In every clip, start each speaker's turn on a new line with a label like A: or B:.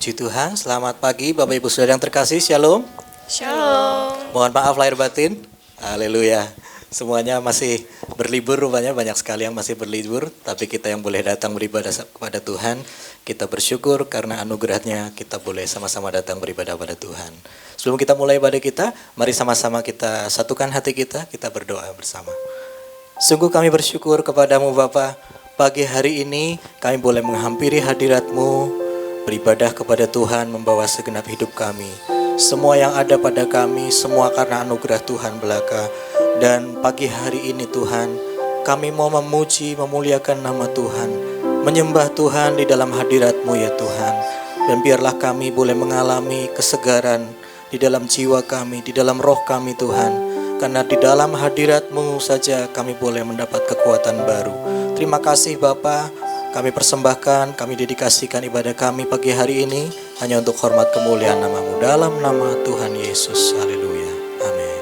A: Puji Tuhan, selamat pagi Bapak Ibu Saudara yang terkasih, Shalom.
B: Shalom.
A: Mohon maaf lahir batin. Haleluya. Semuanya masih berlibur, rupanya banyak sekali yang masih berlibur. Tapi kita yang boleh datang beribadah kepada Tuhan, kita bersyukur karena anugerahnya kita boleh sama-sama datang beribadah pada Tuhan. Sebelum kita mulai ibadah kita, mari sama-sama kita satukan hati kita berdoa bersama. Sungguh kami bersyukur kepadamu Bapa, pagi hari ini kami boleh menghampiri hadirat-Mu, beribadah kepada Tuhan, membawa segenap hidup kami. Semua yang ada pada kami, semua karena anugerah Tuhan belaka. Dan pagi hari ini Tuhan, kami mau memuji, memuliakan nama Tuhan, menyembah Tuhan di dalam hadirat-Mu ya Tuhan. Dan biarlah kami boleh mengalami kesegaran di dalam jiwa kami, di dalam roh kami Tuhan. Karena di dalam hadirat-Mu saja kami boleh mendapat kekuatan baru. Terima kasih Bapa. Kami persembahkan, kami dedikasikan ibadah kami pagi hari ini hanya untuk hormat kemuliaan nama-Mu dalam nama Tuhan Yesus. Haleluya. Amin.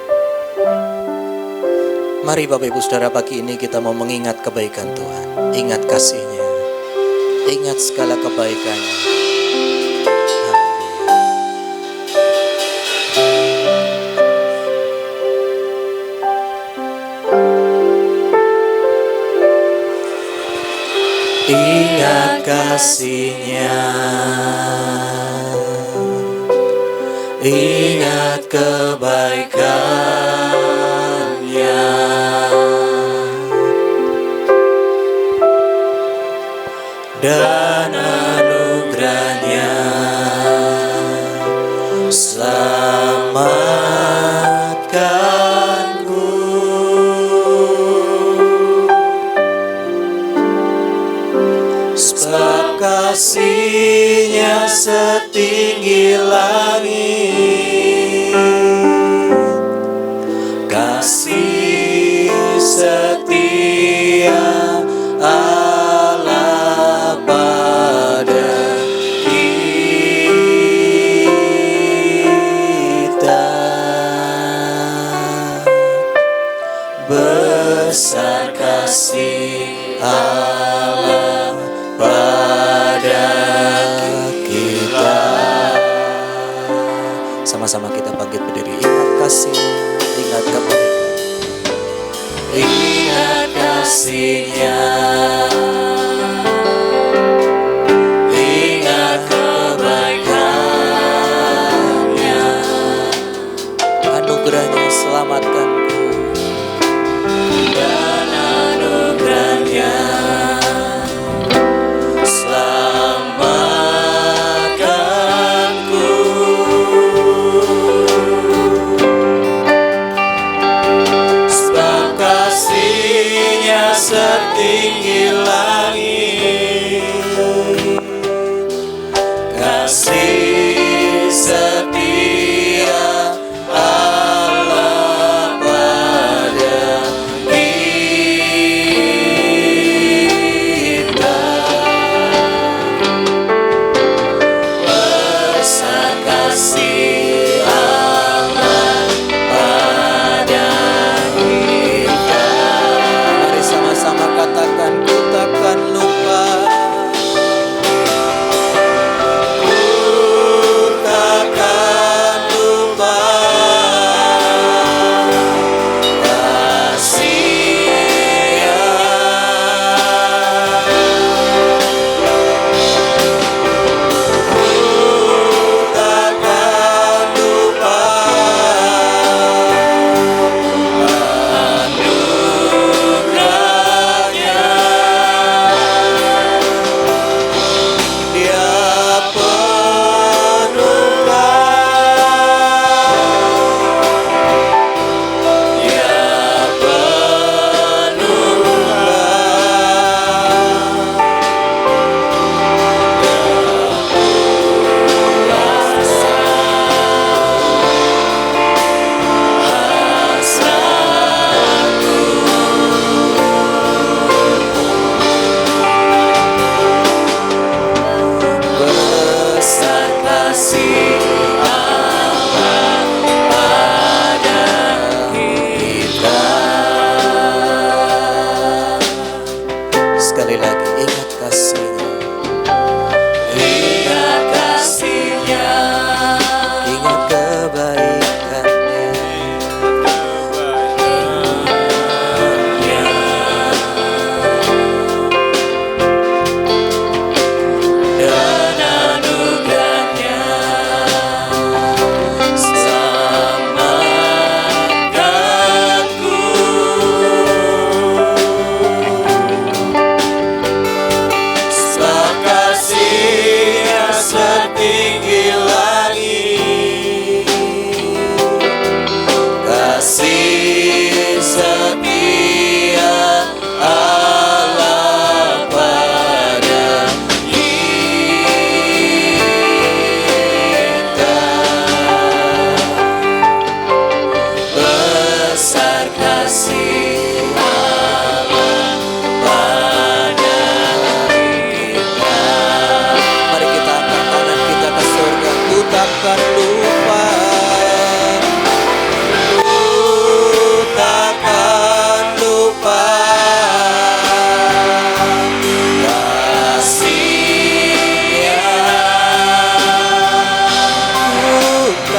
A: Mari Bapak Ibu Saudara, pagi ini kita mau mengingat kebaikan Tuhan. Ingat kasih-Nya. Ingat segala kebaikan-Nya. Ingat kasih-Nya, ingat kebaikan-Nya, dan anugerah-Nya selamatkanku. Sebab kasih-Nya setinggi langit, kasih setia Allah pada kita. Besar kasih Allah pada kita. Sama-sama kita bangkit berdiri. Ingat kasih-Nya, ingat kebaikan. Ingat kasih-Nya, ingat kebaikan-Nya, anugerah-Nya selamatkanku, dan anugerah-Nya selamatkanku. Sebab kasih-Nya setia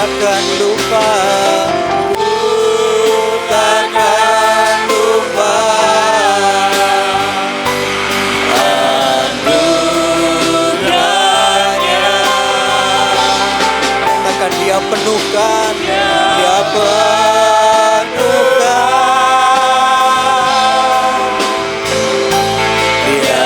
A: takkan lupa, ku takkan lupa anugerahnya. Katakan Dia penuhkan, Dia penuhkan, Dia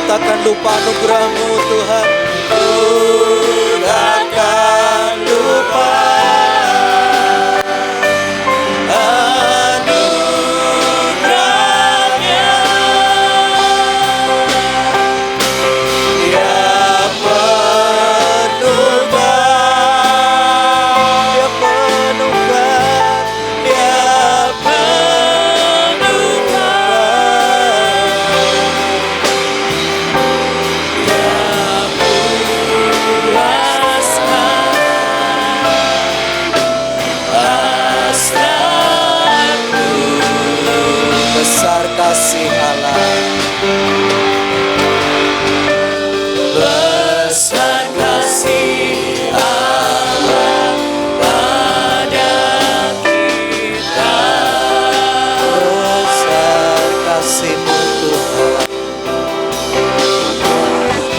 A: takkan lupa anugerah-Mu Tuhan. Ku takkan lupa anugerah-Nya. Dia penuhkan, Dia penuhkan, Dia besar kasih Allah, besar kasih Allah pada kita, besar kasih-Mu Tuhan,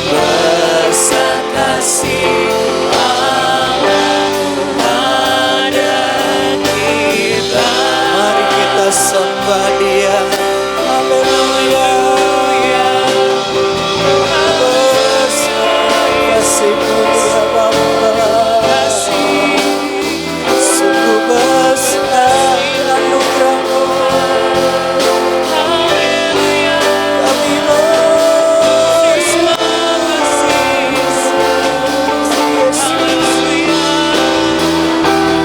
A: besar kasih Allah pada kita. Mari kita sembah Dia. Haleluya. Besar kasih-Mu ya Bapa, sungguh besar anugerah-Mu. Kami bersyukur.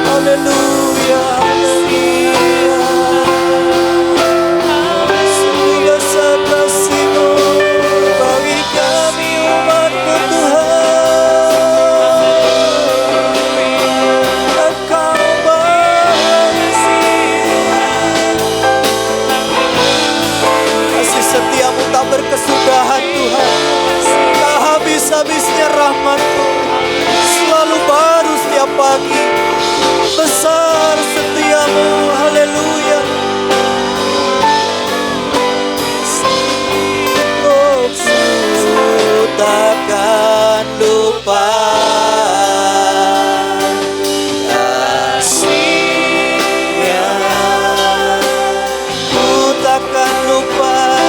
A: Haleluya. Setiamu tak berkesudahan Tuhan, tak habis-habisnya rahmat-Mu, selalu baru setiap pagi, besar setiamu. Haleluya. Oh, ku takkan lupa kasih-Nya, ku takkan lupa.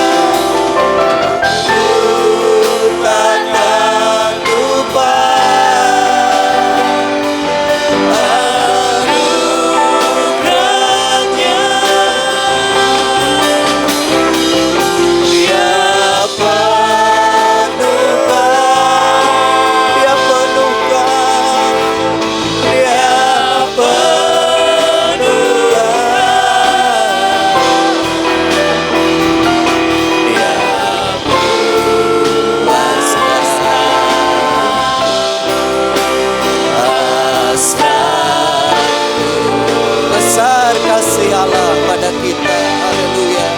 A: Besar kasih Allah pada kita. Haleluya.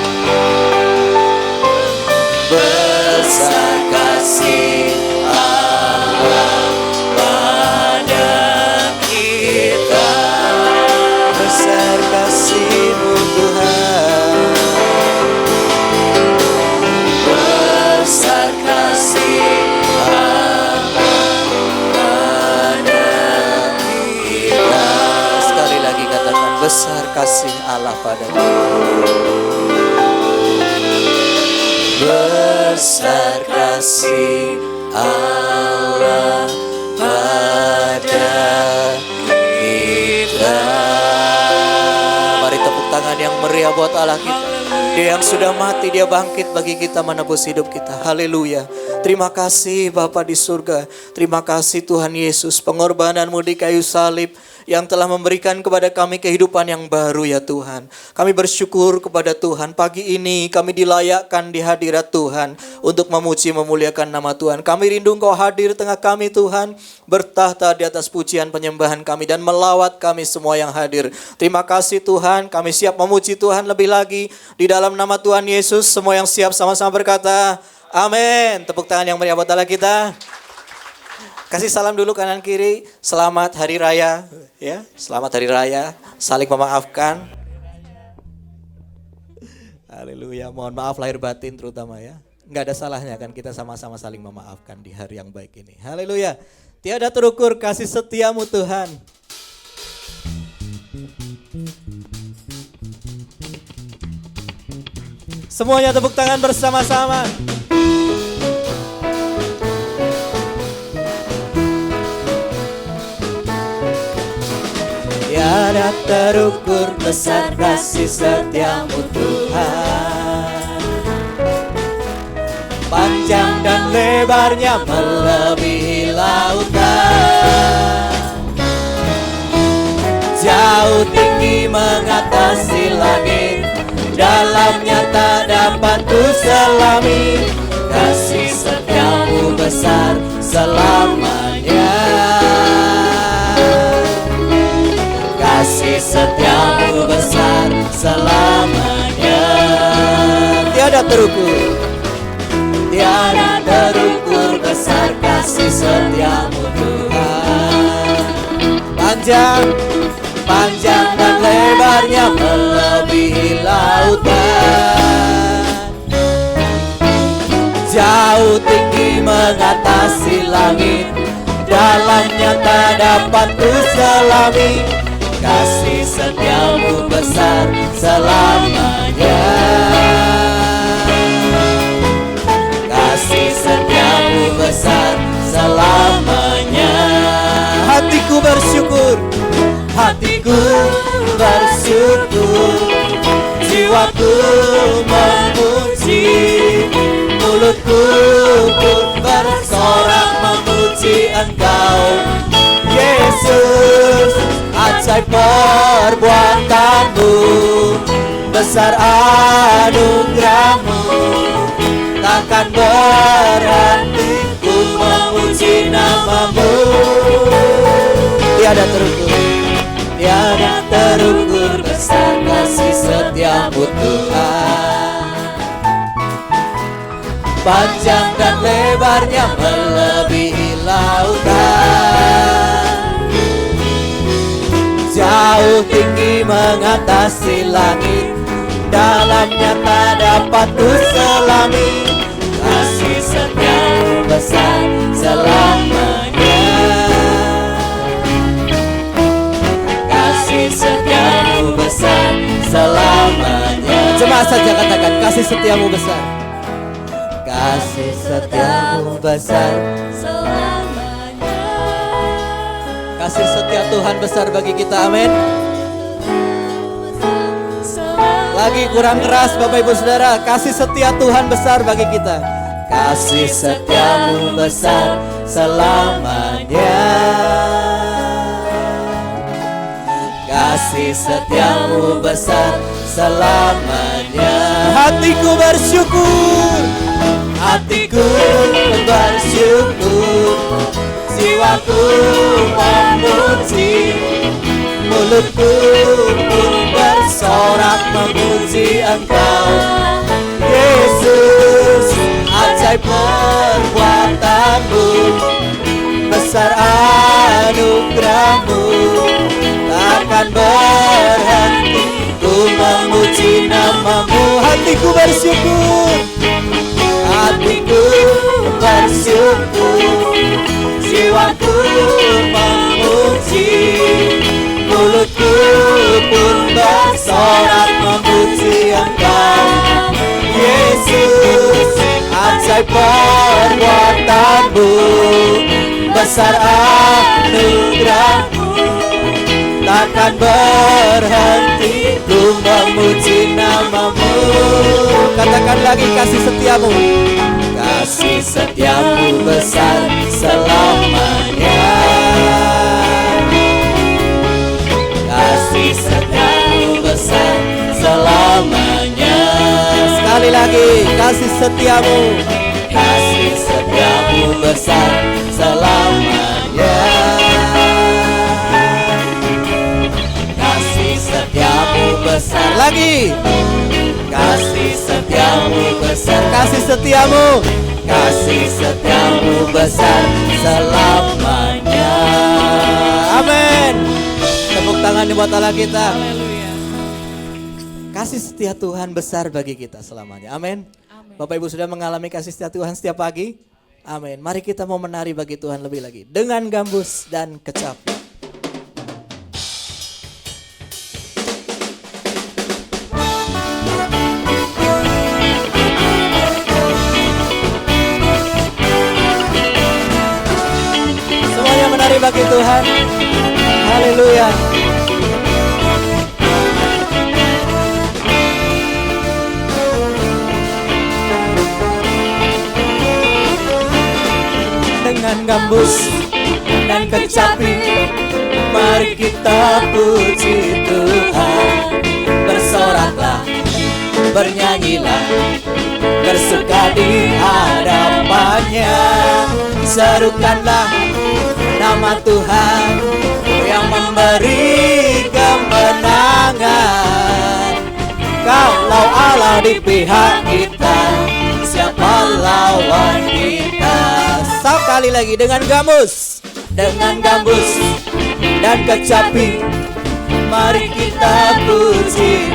A: Besar kasih Allah pada kita, besar kasih-Mu Tuhan, besar kasih Allah pada kita. Sekali lagi katakan, besar kasih Allah pada kita. Besar kasih Allah pada kita. Mari tepuk tangan yang meriah buat Allah kita. Dia yang sudah mati, dia bangkit bagi kita, menebus hidup kita. Haleluya. Terima kasih Bapa di surga. Terima kasih Tuhan Yesus, pengorbananmu di kayu salib yang telah memberikan kepada kami kehidupan yang baru ya Tuhan. Kami bersyukur kepada Tuhan. Pagi ini kami dilayakkan di hadirat Tuhan untuk memuji memuliakan nama Tuhan. Kami rindu Engkau hadir tengah kami Tuhan, bertahta di atas pujian penyembahan kami dan melawat kami semua yang hadir. Terima kasih Tuhan, kami siap memuji Tuhan lebih lagi di dalam nama Tuhan Yesus. Semua yang siap sama-sama berkata amin. Tepuk tangan yang meriah buat Allah kita. Kasih salam dulu kanan kiri. Selamat hari raya ya. Selamat hari raya. Saling memaafkan. Haleluya. Mohon maaf lahir batin terutama ya. Enggak ada salahnya kan kita sama-sama saling memaafkan di hari yang baik ini. Haleluya. Tiada terukur kasih setiamu Tuhan. Semuanya tepuk tangan bersama-sama. Tiada terukur besar kasih setiamu Tuhan. Panjang dan lebarnya melebihi lautan. Jauh tinggi mengatasi langit, dalamnya tak dapat ku selami. Kasih setiamu besar selamanya. Kasih setiamu besar selamanya. Tiada terukur, tiada terukur besar kasih setiamu Tuhan. Panjang, panjang dan lebarnya melebihi lautan. Jauh tinggi mengatasi langit, dalamnya tak dapat ku selami. Kasih setiamu besar selamanya. Kasih setiamu besar selamanya. Hatiku bersyukur, hatiku bersyukur, jiwaku memuji, mulutku pun bersorak memuji Engkau Yesus. Ajaib perbuatanmu, besar anugerahmu, takkan berhenti ku memuji namamu. Tiada terukur, tiada terukur besar kasih setiamu Tuhan. Panjang dan lebarnya melebihi lautan. Jauh tinggi mengatasi langit, dalamnya tak dapat ku selami. Kasih setiamu besar selamanya. Kasih setiamu besar selamanya. Jemaat saja katakan kasih setiamu besar. Kasih setiamu besar selamanya. Kasih setia Tuhan besar bagi kita, amin. Lagi kurang keras Bapak Ibu Saudara. Kasih setia Tuhan besar bagi kita. Kasih setiamu besar selamanya. Kasih setiamu besar selamanya. Hatiku bersyukur, hatiku bersyukur, jiwaku memuji, mulutku pun bersorak memuji Engkau Yesus. Ajaib perbuatanmu, besar anugerahmu, takkan berhenti ku memuji namamu. Hatiku bersyukur, hatiku bersyukur, jiwaku memuji, mulutku pun bersorak memuji Engkau Yesus. Ajaib perbuatanmu, besar anugerahmu, takkan berhenti ku memuji namamu. Sekali lagi, kasih setiamu. Kasih setiamu besar selamanya. Kasih setiamu besar selamanya. Sekali lagi, kasih setiamu. Kasih setiamu besar selamanya. Kasih setiamu besar lagi. Kasih setiamu besar. Kasih setiamu. Kasih setiamu besar selamanya. Amin. Tepuk tangan buat Allah kita. Kasih setia Tuhan besar bagi kita selamanya. Amin. Bapak Ibu sudah mengalami kasih setia Tuhan setiap pagi? Amin. Mari kita mau menari bagi Tuhan lebih lagi. Dengan gambus dan kecapi. Semuanya menari bagi Tuhan. Haleluya. Dengan gambus dan kecapi, mari kita puji Tuhan. Bersoraklah, bernyanyilah, bersuka di hadapannya. Serukanlah nama Tuhan yang memberi kemenangan. Kalau Allah di pihak kita, siapa lawan kita? Sekali lagi, dengan gambus dan kecapi, mari kita puji.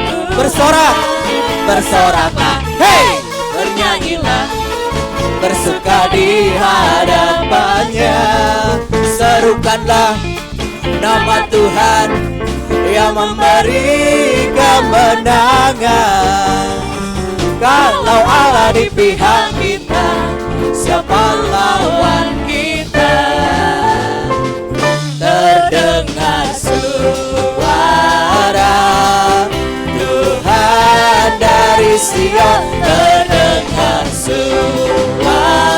A: Bersoraklah, hey, bernyanyilah, bersuka di hadapannya. Serukanlah nama Tuhan yang memberi kemenangan. Kalau Allah di pihak kita, siapa lawan kita? Terdengar suara Tuhan dari Sion, terdengar suara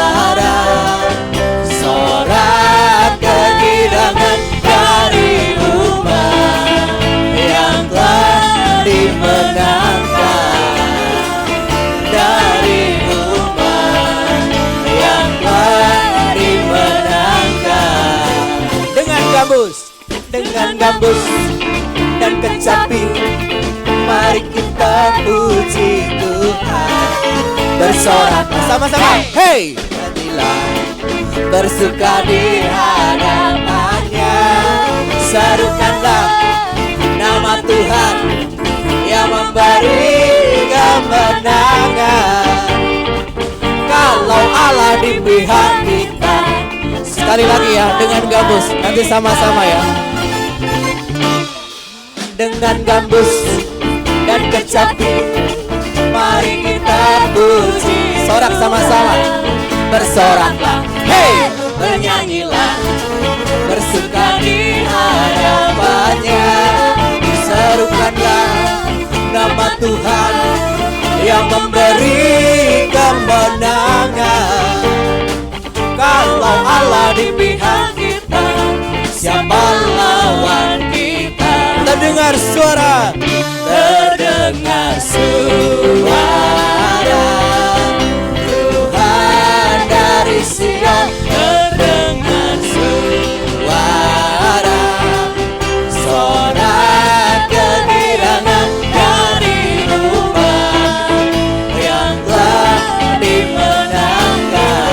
A: sorak kegirangan dari umat yang telah dimenangkan. Dari umat yang telah dimenangkan. Dengan gambus dan kecapi, mari kita puji Tuhan. Bersorak sama-sama, hey, nyanyilah, bersuka di hadapannya. Serukanlah nama Tuhan yang memberi kemenangan. Kalau Allah di pihak kita. Sekali lagi ya, dengan gambus, nanti sama-sama ya. Dengan gambus dan kecapi, mari kita puji. Sorak sama-sama, bersoraklah, hey, bernyanyilah, bersuka di hadapannya. Serukanlah nama Tuhan yang memberi kemenangan. Kalau Allah di pihak kita, siapa lawan kita? Terdengar suara Tuhan dari Sion, terdengar suara sorak kegirangan dari umat yang telah dimenangkan.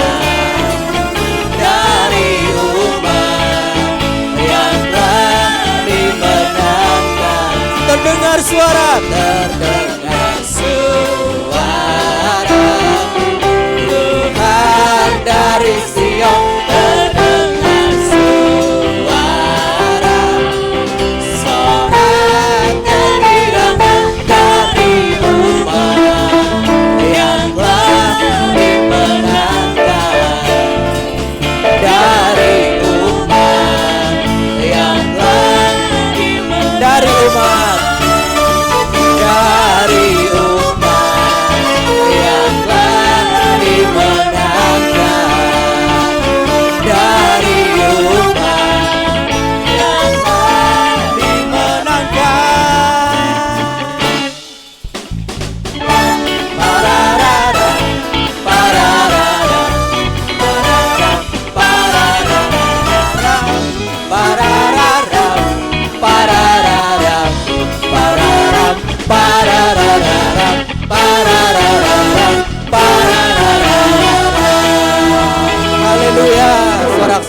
A: Dari umat yang telah dimenangkan. Terdengar suara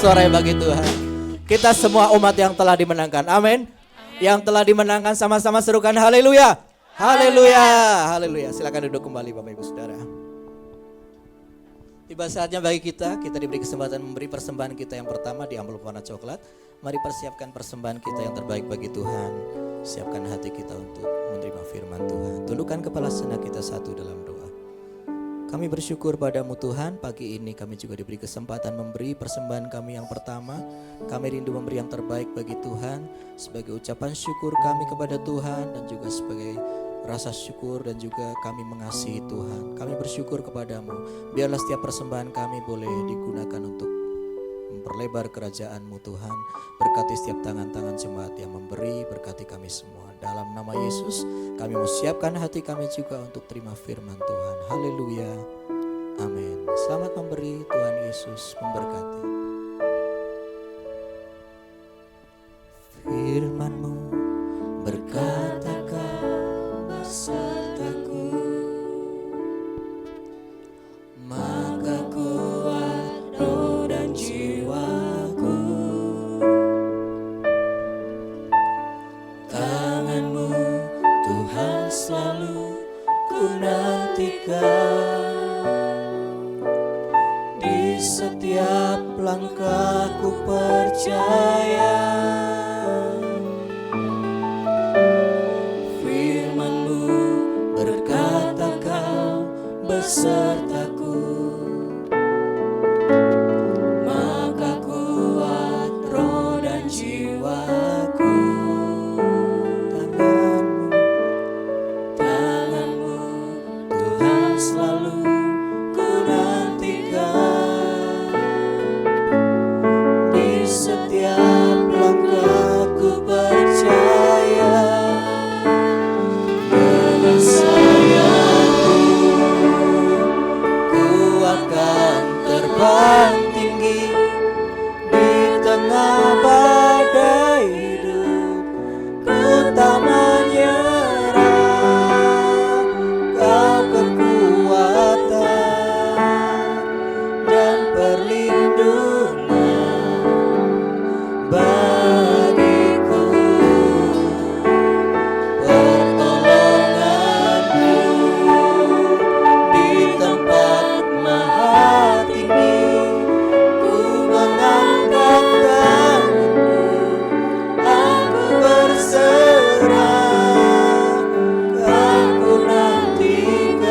A: bersorai bagi Tuhan. Kita semua umat yang telah dimenangkan. Amin. Yang telah dimenangkan sama-sama serukan haleluya. Haleluya. Haleluya. Silakan duduk kembali Bapak Ibu Saudara. Tiba saatnya bagi kita diberi kesempatan memberi persembahan kita yang pertama di amplop warna coklat. Mari persiapkan persembahan kita yang terbaik bagi Tuhan. Siapkan hati kita untuk menerima firman Tuhan. Tundukkan kepala sejenak kita satu dalam doa. Kami bersyukur padamu Tuhan, pagi ini kami juga diberi kesempatan memberi persembahan kami yang pertama. Kami rindu memberi yang terbaik bagi Tuhan sebagai ucapan syukur kami kepada Tuhan dan juga sebagai rasa syukur dan juga kami mengasihi Tuhan. Kami bersyukur kepadamu, biarlah setiap persembahan kami boleh digunakan untuk memperlebar kerajaan-Mu Tuhan. Berkati setiap tangan-tangan jemaat yang memberi, berkati kami semua. Dalam nama Yesus, kami mau siapkan hati kami juga untuk terima firman Tuhan. Haleluya. Amin. Selamat memberi, Tuhan Yesus memberkati. Firman-Mu berkatakan besertaku, maka kuat roh dan jiwaku. Tangan-Mu Tuhan selalu ku nantikan, di setiap langkah ku percaya. Firman-Mu berkata kau besertaku, maka kuat roh dan jiwaku. Tangan-Mu Tuhan selalu ku nantikan, di setiap langkah ku percaya. Dengan sayapmu ku akan terbang tinggi di tengah badai hidup. Ku tak menyerah, kau kekuatan dan perlindungan bagiku. Pertolonganmu di tempat maha tinggi. Ku mengangkat tanganku, aku berserah. Aku nantikan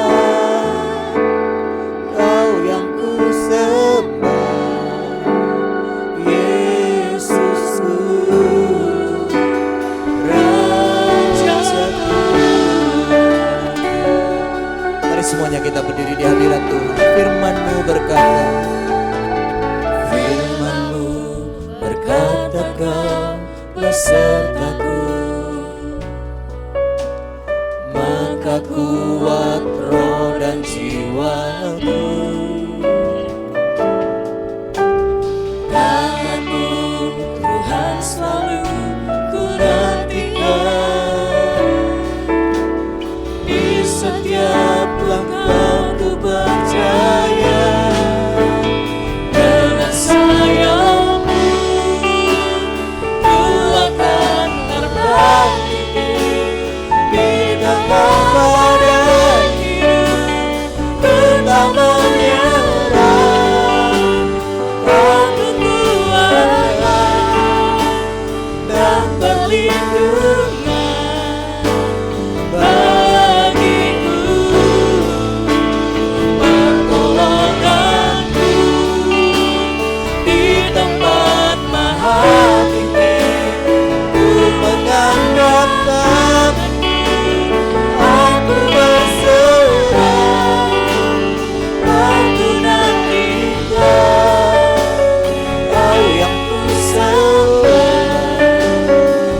A: kau yang ku sembah, Yesusku, Rajaku. Mari semuanya kita berdiri di hadirat Tuhan. Firman-Mu berkata, Firman-Mu berkata kau besertaku, maka kuat roh dan jiwaku. Tangan-Mu Tuhan selalu ku nantikan, di setiap langkah ku percaya. Dengan sayap-Mu ku akan terbang tinggi di tengah badai hidup. Ku tak menyerah, aku kuat dan perlindungan bagiku. Pertolonganku di tempat maha tinggi. Ku mengangkat tanganku, aku berserah. Aku nantikan kau yang ku sembah,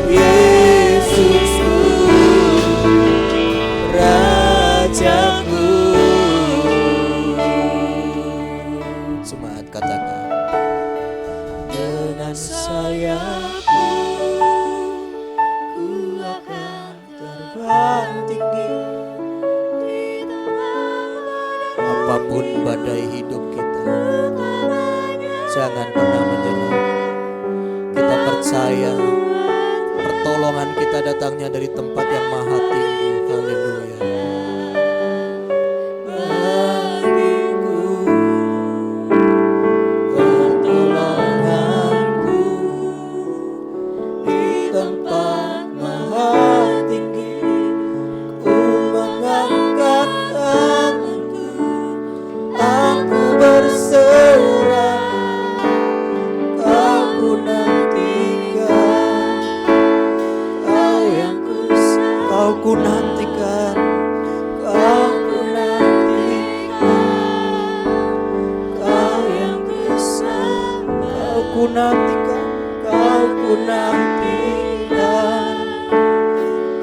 A: Yesusku, Rajaku. Jemaat katakan, dengan sayapmu ku akan terbang tinggi. Apapun badai hidup kita, jangan pernah menyerah. Kita percaya pertolongan kita datangnya dari tempat yang maha tinggi. Haleluya. Bagiku pertolonganku di tempat maha tinggi. Ku mengangkat tanganku, aku berserah. Aku nantikan, kau ku nantikan, kau ku nantikan, kau yang ku sembah, kau ku nantikan, kau ku nantikan,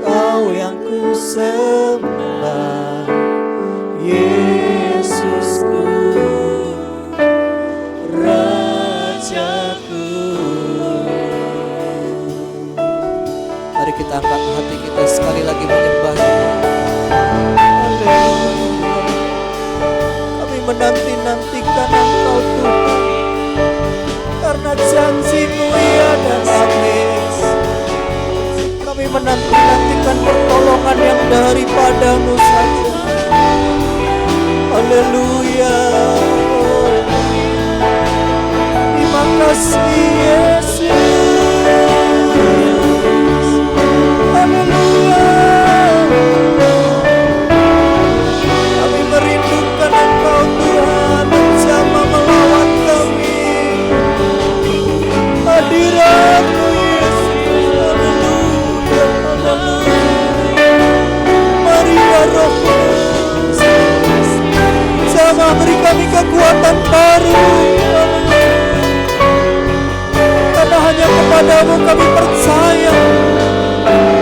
A: kau yang ku sembah, Yesusku, Rajaku. Mari kita angkat hati kita sekali lagi menyembah Dia. Haleluya. Kami menanti-nantikan Engkau Tuhan, karena janji-Mu ya dan amin. Kami menanti-nantikan pertolongan yang daripada-Mu saja. Haleluya. Terima kasih Yesus. Haleluya. Kami merindukan Engkau Tuhan, menjamah melawat kami. Hadirat-Mu Yesus. Haleluya. Haleluya. Mari ya Roh Kudus, jamah beri kami kekuatan baru. Karena hanya kepada-Mu kami percaya,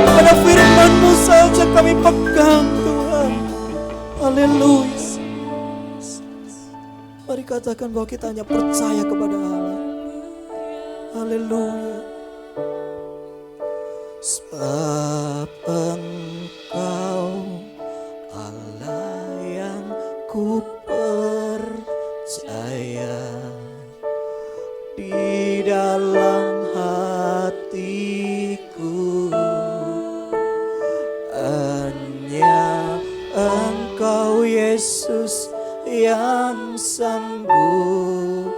A: kepada firman-Mu saja kami pegang Tuhan. Haleluya. Mari katakan bahwa kita hanya percaya kepada Allah. Haleluya. Sebab Engkau Allah yang ku percaya, di dalam hatiku hanya Engkau Yesus yang sanggup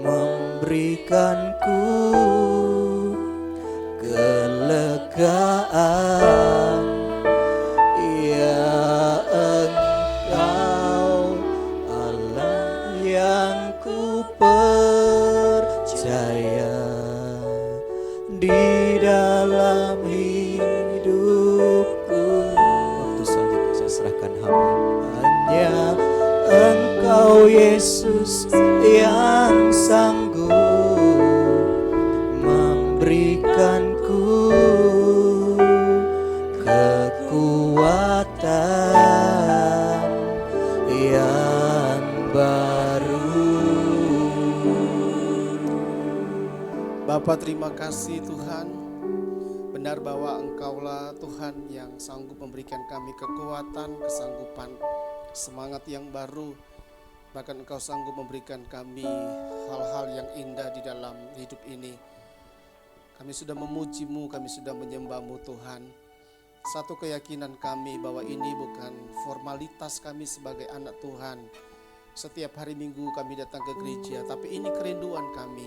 A: memberikanku kelegaan. Ya Engkau Allah yang ku percaya, di dalam hidupku. Waktu selanjutnya saya serahkan hamba. Hanya Engkau Yesus yang sanggup memberikanku kekuatan yang baru.
B: Bapa, terima kasih Tuhan. Benar bahwa Engkaulah Tuhan yang sanggup memberikan kami kekuatan, kesanggupan, semangat yang baru. Bahkan Engkau sanggup memberikan kami hal-hal yang indah di dalam hidup ini. Kami sudah memuji-Mu, kami sudah menyembah-Mu Tuhan. Satu keyakinan kami bahwa ini bukan formalitas kami sebagai anak Tuhan. Setiap hari Minggu kami datang ke gereja, tapi ini kerinduan kami.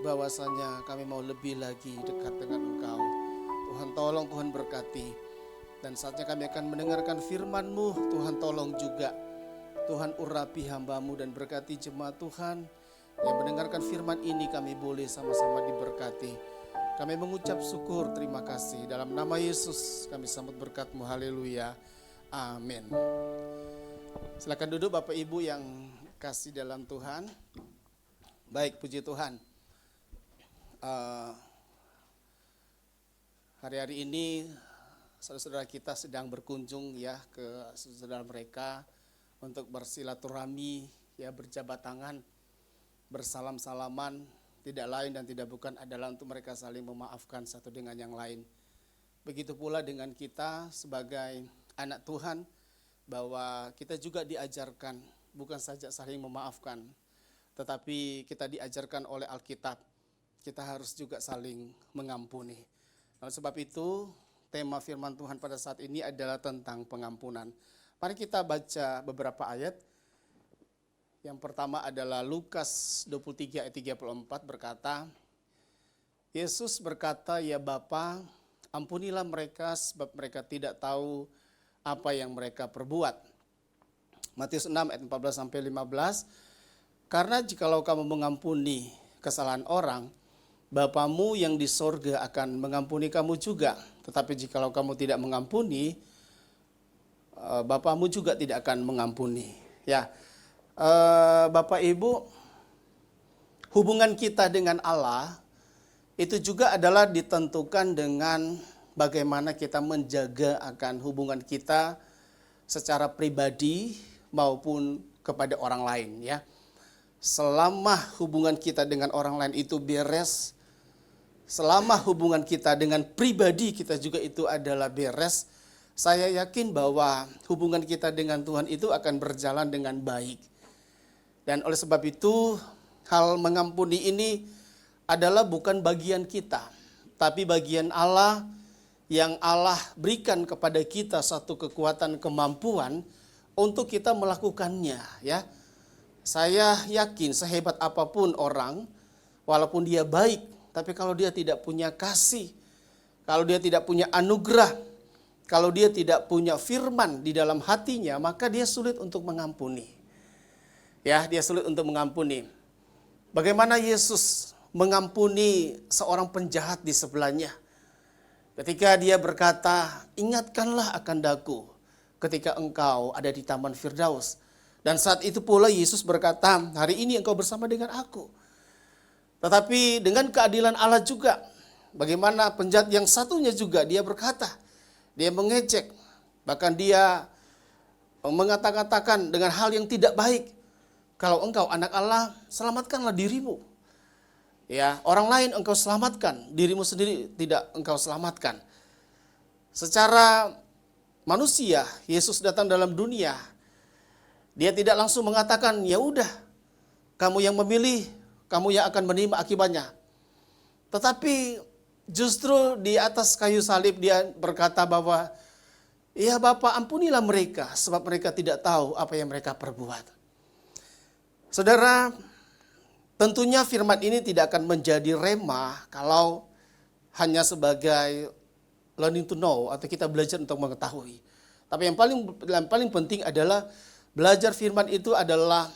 B: Bahwasanya kami mau lebih lagi dekat dengan Engkau. Tuhan tolong, Tuhan berkati. Dan saatnya kami akan mendengarkan firman-Mu. Tuhan tolong juga. Tuhan urapi hamba-Mu dan berkati jemaat Tuhan yang mendengarkan firman ini. Kami boleh sama-sama diberkati. Kami mengucap syukur, terima kasih. Dalam nama Yesus kami sambut berkat-Mu. Haleluya. Amin. Silakan duduk Bapak Ibu yang kasih dalam Tuhan. Baik, puji Tuhan. Hari-hari ini saudara-saudara kita sedang berkunjung ya ke saudara mereka untuk bersilaturahmi, ya, berjabat tangan, bersalam-salaman. Tidak lain dan tidak bukan adalah untuk mereka saling memaafkan satu dengan yang lain. Begitu pula dengan kita sebagai anak Tuhan, bahwa kita juga diajarkan bukan saja saling memaafkan, tetapi kita diajarkan oleh Alkitab, kita harus juga saling mengampuni. Oleh sebab itu, tema firman Tuhan pada saat ini adalah tentang pengampunan. Mari kita baca beberapa ayat. Yang pertama adalah Lukas 23 ayat 34 berkata, Yesus berkata, "Ya Bapa, ampunilah mereka sebab mereka tidak tahu apa yang mereka perbuat." Matius 6 ayat 14 sampai 15. Karena jikalau kamu mengampuni kesalahan orang, Bapamu yang di sorga akan mengampuni kamu juga. Tetapi jikalau kamu tidak mengampuni, Bapamu juga tidak akan mengampuni. Ya, Bapak Ibu, hubungan kita dengan Allah itu juga adalah ditentukan dengan bagaimana kita menjaga akan hubungan kita secara pribadi maupun kepada orang lain, ya. Selama hubungan kita dengan orang lain itu beres, selama hubungan kita dengan pribadi kita juga itu adalah beres, saya yakin bahwa hubungan kita dengan Tuhan itu akan berjalan dengan baik. Dan oleh sebab itu, hal mengampuni ini adalah bukan bagian kita, tapi bagian Allah yang Allah berikan kepada kita satu kekuatan kemampuan untuk kita melakukannya, ya. Saya yakin sehebat apapun orang, walaupun dia baik, tapi kalau dia tidak punya kasih, kalau dia tidak punya anugerah, kalau dia tidak punya firman di dalam hatinya, maka dia sulit untuk mengampuni. Ya, dia sulit untuk mengampuni. Bagaimana Yesus mengampuni seorang penjahat di sebelahnya? Ketika dia berkata, "Ingatkanlah akan daku ketika engkau ada di Taman Firdaus." Dan saat itu pula Yesus berkata, "Hari ini engkau bersama dengan aku." Tetapi dengan keadilan Allah juga, bagaimana penjahat yang satunya juga dia berkata, dia mengejek, bahkan dia mengatakan dengan hal yang tidak baik, "Kalau engkau anak Allah, selamatkanlah dirimu." Ya, orang lain engkau selamatkan, dirimu sendiri tidak engkau selamatkan. Secara manusia, Yesus datang dalam dunia. Dia tidak langsung mengatakan, "Ya udah, kamu yang memilih, kamu yang akan menerima akibatnya." Tetapi justru di atas kayu salib dia berkata bahwa, "Ya Bapa, ampunilah mereka sebab mereka tidak tahu apa yang mereka perbuat." Saudara, tentunya firman ini tidak akan menjadi rema kalau hanya sebagai learning to know atau kita belajar untuk mengetahui. Tapi yang paling penting adalah belajar firman itu adalah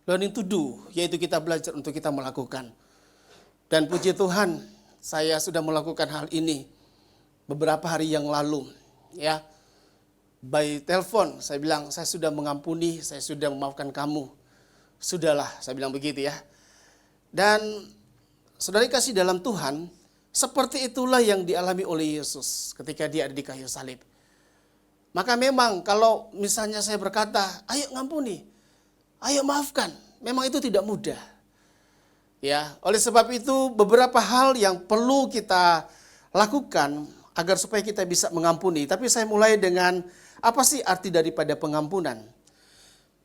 B: learning to do, yaitu kita belajar untuk kita melakukan. Dan puji Tuhan, saya sudah melakukan hal ini beberapa hari yang lalu, ya. By telepon, saya bilang, "Saya sudah mengampuni, saya sudah memaafkan kamu." Sudahlah, saya bilang begitu, ya. Dan saudara kasih dalam Tuhan, seperti itulah yang dialami oleh Yesus ketika dia ada di kayu salib. Maka memang kalau misalnya saya berkata, "Ayo ngampuni, ayo maafkan," memang itu tidak mudah. Ya, oleh sebab itu beberapa hal yang perlu kita lakukan agar supaya kita bisa mengampuni. Tapi saya mulai dengan apa sih arti daripada pengampunan?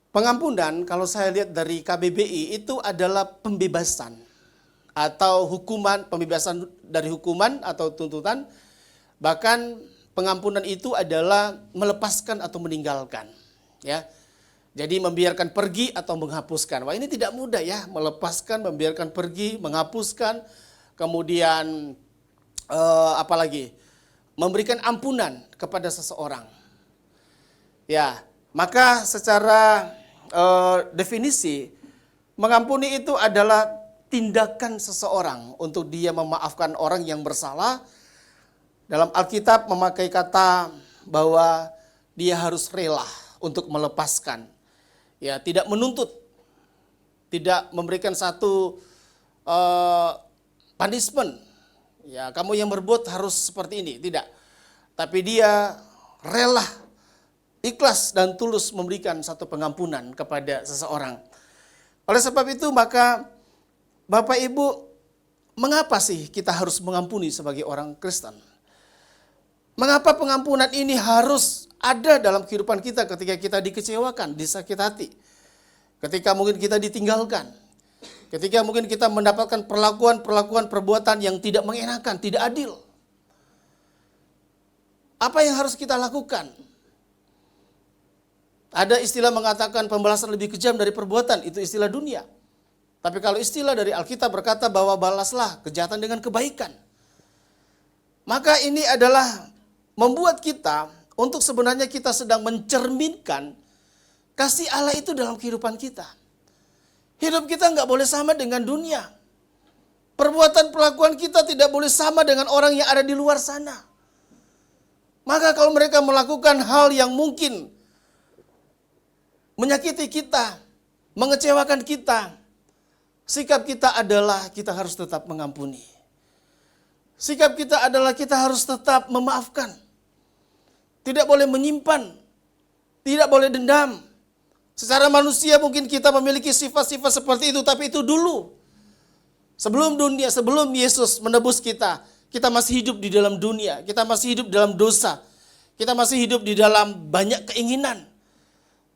B: Pengampunan kalau saya lihat dari KBBI itu adalah pembebasan atau hukuman, pembebasan dari hukuman atau tuntutan. Bahkan pengampunan itu adalah melepaskan atau meninggalkan, ya. Jadi membiarkan pergi atau menghapuskan. Wah, ini tidak mudah, ya, melepaskan, membiarkan pergi, menghapuskan, kemudian apalagi memberikan ampunan kepada seseorang. Ya, maka secara definisi mengampuni itu adalah tindakan seseorang untuk dia memaafkan orang yang bersalah. Dalam Alkitab memakai kata bahwa dia harus rela untuk melepaskan. Ya, tidak menuntut, tidak memberikan satu punishment. Ya, kamu yang berbuat harus seperti ini, tidak. Tapi dia rela, ikhlas dan tulus memberikan satu pengampunan kepada seseorang. Oleh sebab itu maka Bapak Ibu, mengapa sih kita harus mengampuni sebagai orang Kristen? Mengapa pengampunan ini harus ada dalam kehidupan kita ketika kita dikecewakan, disakiti hati, ketika mungkin kita ditinggalkan? Ketika mungkin kita mendapatkan perlakuan perbuatan yang tidak mengenakan, tidak adil. Apa yang harus kita lakukan? Ada istilah mengatakan pembalasan lebih kejam dari perbuatan, itu istilah dunia. Tapi kalau istilah dari Alkitab berkata bahwa balaslah kejahatan dengan kebaikan. Maka ini adalah membuat kita untuk sebenarnya kita sedang mencerminkan kasih Allah itu dalam kehidupan kita. Hidup kita nggak boleh sama dengan dunia. Perbuatan perlakuan kita tidak boleh sama dengan orang yang ada di luar sana. Maka kalau mereka melakukan hal yang mungkin menyakiti kita, mengecewakan kita, sikap kita adalah kita harus tetap mengampuni. Sikap kita adalah kita harus tetap memaafkan. Tidak boleh menyimpan, tidak boleh dendam. Secara manusia mungkin kita memiliki sifat-sifat seperti itu, tapi itu dulu. Sebelum Yesus menebus kita, kita masih hidup di dalam dunia, kita masih hidup dalam dosa, kita masih hidup di dalam banyak keinginan.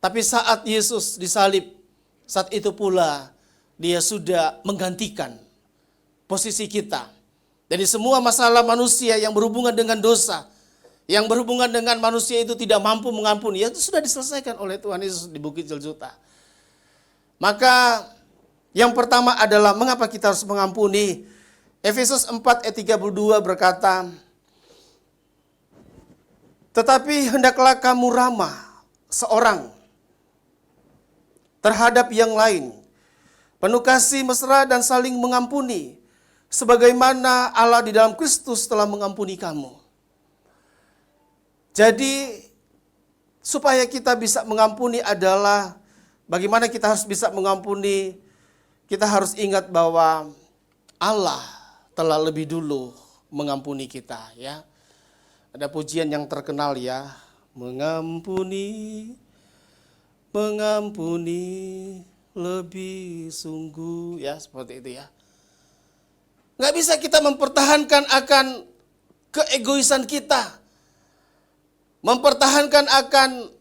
B: Tapi saat Yesus disalib, saat itu pula dia sudah menggantikan posisi kita. Jadi semua masalah manusia yang berhubungan dengan dosa, yang berhubungan dengan manusia itu tidak mampu mengampuni, itu sudah diselesaikan oleh Tuhan Yesus di Bukit Golgota. Maka yang pertama adalah mengapa kita harus mengampuni. Efesus 4 ayat 32 berkata, tetapi hendaklah kamu ramah seorang terhadap yang lain, penuh kasih mesra dan saling mengampuni, sebagaimana Allah di dalam Kristus telah mengampuni kamu. Jadi, supaya kita bisa mengampuni adalah, bagaimana kita harus bisa mengampuni, kita harus ingat bahwa Allah telah lebih dulu mengampuni kita. Ya, ada pujian yang terkenal ya, mengampuni lebih sungguh, ya seperti itu ya. Nggak bisa kita mempertahankan akan keegoisan kita. Mempertahankan akan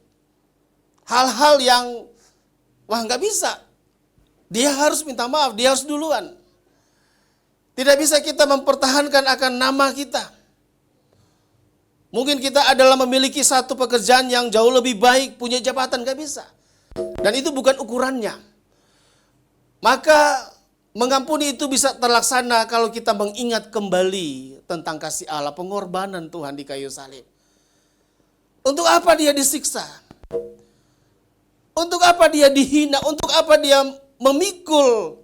B: hal-hal yang, nggak bisa. Dia harus minta maaf, dia harus duluan. Tidak bisa kita mempertahankan akan nama kita. Mungkin kita adalah memiliki satu pekerjaan yang jauh lebih baik, punya jabatan, nggak bisa. Dan itu bukan ukurannya. Maka mengampuni itu bisa terlaksana kalau kita mengingat kembali tentang kasih Allah, pengorbanan Tuhan di kayu salib. Untuk apa dia disiksa? Untuk apa dia dihina? Untuk apa dia memikul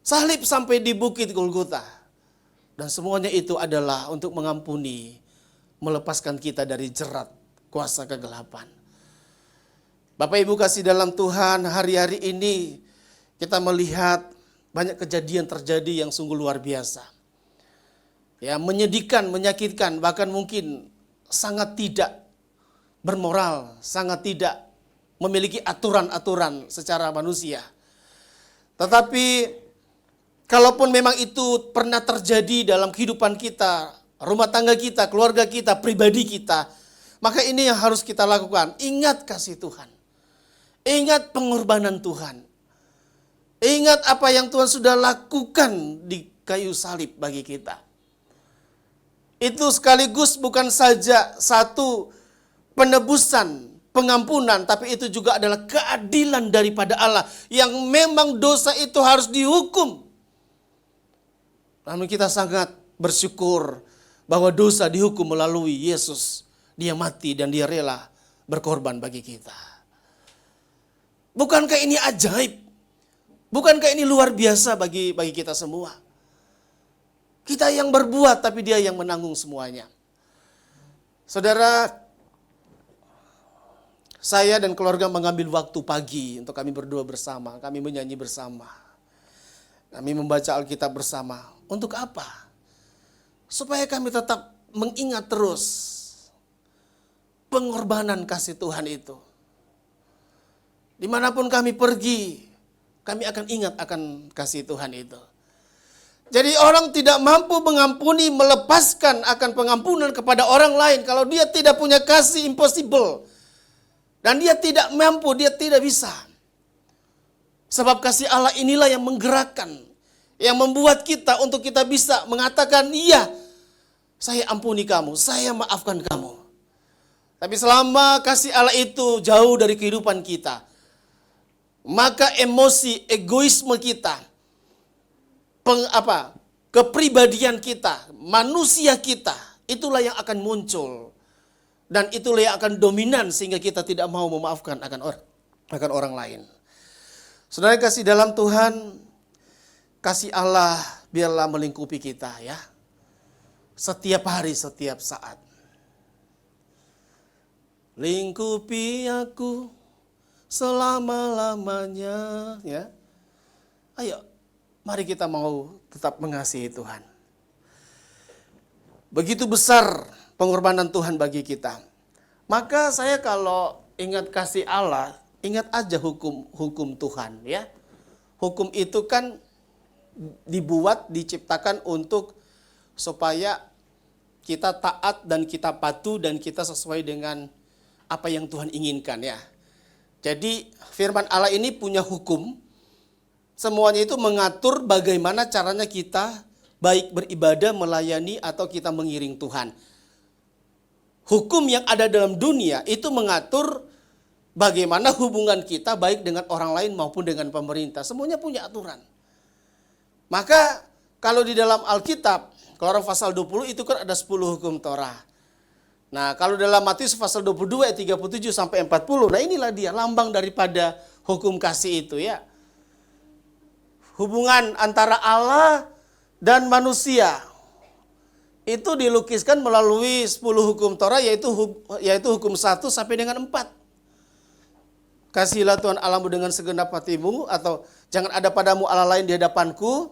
B: salib sampai di Bukit Golgota? Dan semuanya itu adalah untuk mengampuni, melepaskan kita dari jerat kuasa kegelapan. Bapak Ibu kasih dalam Tuhan, hari-hari ini kita melihat banyak kejadian terjadi yang sungguh luar biasa. Ya, menyedihkan, menyakitkan, bahkan mungkin sangat tidak bermoral, sangat tidak memiliki aturan-aturan secara manusia. Tetapi kalaupun memang itu pernah terjadi dalam kehidupan kita, rumah tangga kita, keluarga kita, pribadi kita, maka ini yang harus kita lakukan. Ingat kasih Tuhan. Ingat pengorbanan Tuhan. Ingat apa yang Tuhan sudah lakukan di kayu salib bagi kita. Itu sekaligus bukan saja satu penebusan, pengampunan, tapi itu juga adalah keadilan daripada Allah yang memang dosa itu harus dihukum. Namun kita sangat bersyukur bahwa dosa dihukum melalui Yesus. Dia mati dan dia rela berkorban bagi kita. Bukankah ini ajaib? Bukankah ini luar biasa bagi kita semua? Kita yang berbuat tapi dia yang menanggung semuanya. Saudara, saya dan keluarga mengambil waktu pagi untuk kami berdua bersama, kami menyanyi bersama. Kami membaca Alkitab bersama. Untuk apa? Supaya kami tetap mengingat terus pengorbanan kasih Tuhan itu. Dimanapun kami pergi, kami akan ingat akan kasih Tuhan itu. Jadi orang tidak mampu mengampuni, melepaskan akan pengampunan kepada orang lain. Kalau dia tidak punya kasih, impossible. Dan dia tidak mampu, dia tidak bisa. Sebab kasih Allah inilah yang menggerakkan, yang membuat kita untuk kita bisa mengatakan, iya, saya ampuni kamu, saya maafkan kamu. Tapi selama kasih Allah itu jauh dari kehidupan kita, maka emosi, egoisme kita, kepribadian kita, manusia kita, itulah yang akan muncul. Dan itulah yang akan dominan sehingga kita tidak mau memaafkan akan orang lain. Saudara kasih dalam Tuhan, kasih Allah biarlah melingkupi kita ya. Setiap hari, setiap saat. Lingkupi aku selama-lamanya ya. Ayo, mari kita mau tetap mengasihi Tuhan. Begitu besar pengorbanan Tuhan bagi kita. Maka saya kalau ingat kasih Allah, ingat aja hukum Tuhan ya. Hukum itu kan dibuat, diciptakan untuk supaya kita taat dan kita patuh dan kita sesuai dengan apa yang Tuhan inginkan ya. Jadi firman Allah ini punya hukum. Semuanya itu mengatur bagaimana caranya kita baik beribadah, melayani atau kita mengiring Tuhan. Hukum yang ada dalam dunia itu mengatur bagaimana hubungan kita baik dengan orang lain maupun dengan pemerintah. Semuanya punya aturan. Maka kalau di dalam Alkitab, Keluaran pasal 20 itu kan ada 10 hukum Torah. Nah, kalau dalam Matius pasal 22 ayat 37 sampai 40, nah inilah dia lambang daripada hukum kasih itu ya. Hubungan antara Allah dan manusia itu dilukiskan melalui 10 hukum Torah yaitu hukum 1 sampai dengan 4. Kasihilah Tuhan Allahmu dengan segenap hatimu, atau jangan ada padamu Allah lain di hadapanku.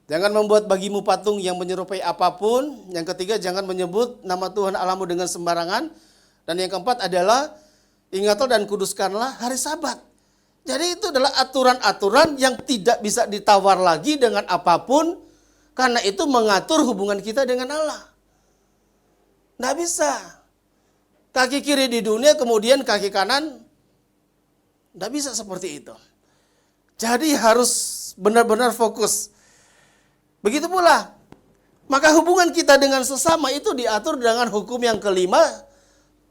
B: Jangan membuat bagimu patung yang menyerupai apapun. Yang ketiga, jangan menyebut nama Tuhan Allahmu dengan sembarangan. Dan yang keempat adalah, ingatlah dan kuduskanlah hari Sabat. Jadi itu adalah aturan-aturan yang tidak bisa ditawar lagi dengan apapun. Karena itu mengatur hubungan kita dengan Allah. Nggak bisa. Kaki kiri di dunia, kemudian kaki kanan. Nggak bisa seperti itu. Jadi harus benar-benar fokus. Begitu pula, maka hubungan kita dengan sesama itu diatur dengan hukum yang kelima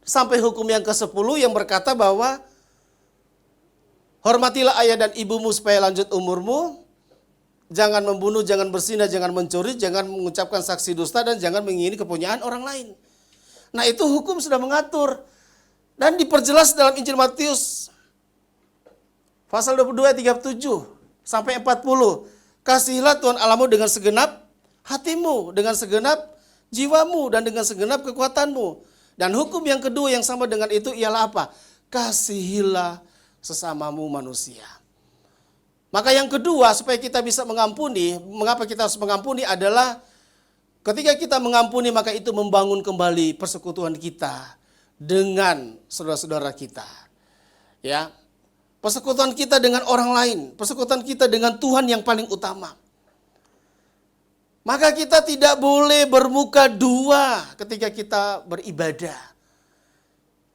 B: sampai hukum yang ke-10 yang berkata bahwa hormatilah ayah dan ibumu supaya lanjut umurmu, jangan membunuh, jangan berzina, jangan mencuri, jangan mengucapkan saksi dusta, dan jangan mengingini kepunyaan orang lain. Nah itu hukum sudah mengatur dan diperjelas dalam Injil Matius pasal 22 ayat 37 sampai 40. Kasihilah Tuhan Allahmu dengan segenap hatimu, dengan segenap jiwamu, dan dengan segenap kekuatanmu. Dan hukum yang kedua yang sama dengan itu ialah apa? Kasihilah sesamamu manusia. Maka yang kedua supaya kita bisa mengampuni, mengapa kita harus mengampuni adalah ketika kita mengampuni maka itu membangun kembali persekutuan kita dengan saudara-saudara kita. Ya. Persekutuan kita dengan orang lain, persekutuan kita dengan Tuhan yang paling utama. Maka kita tidak boleh bermuka dua ketika kita beribadah.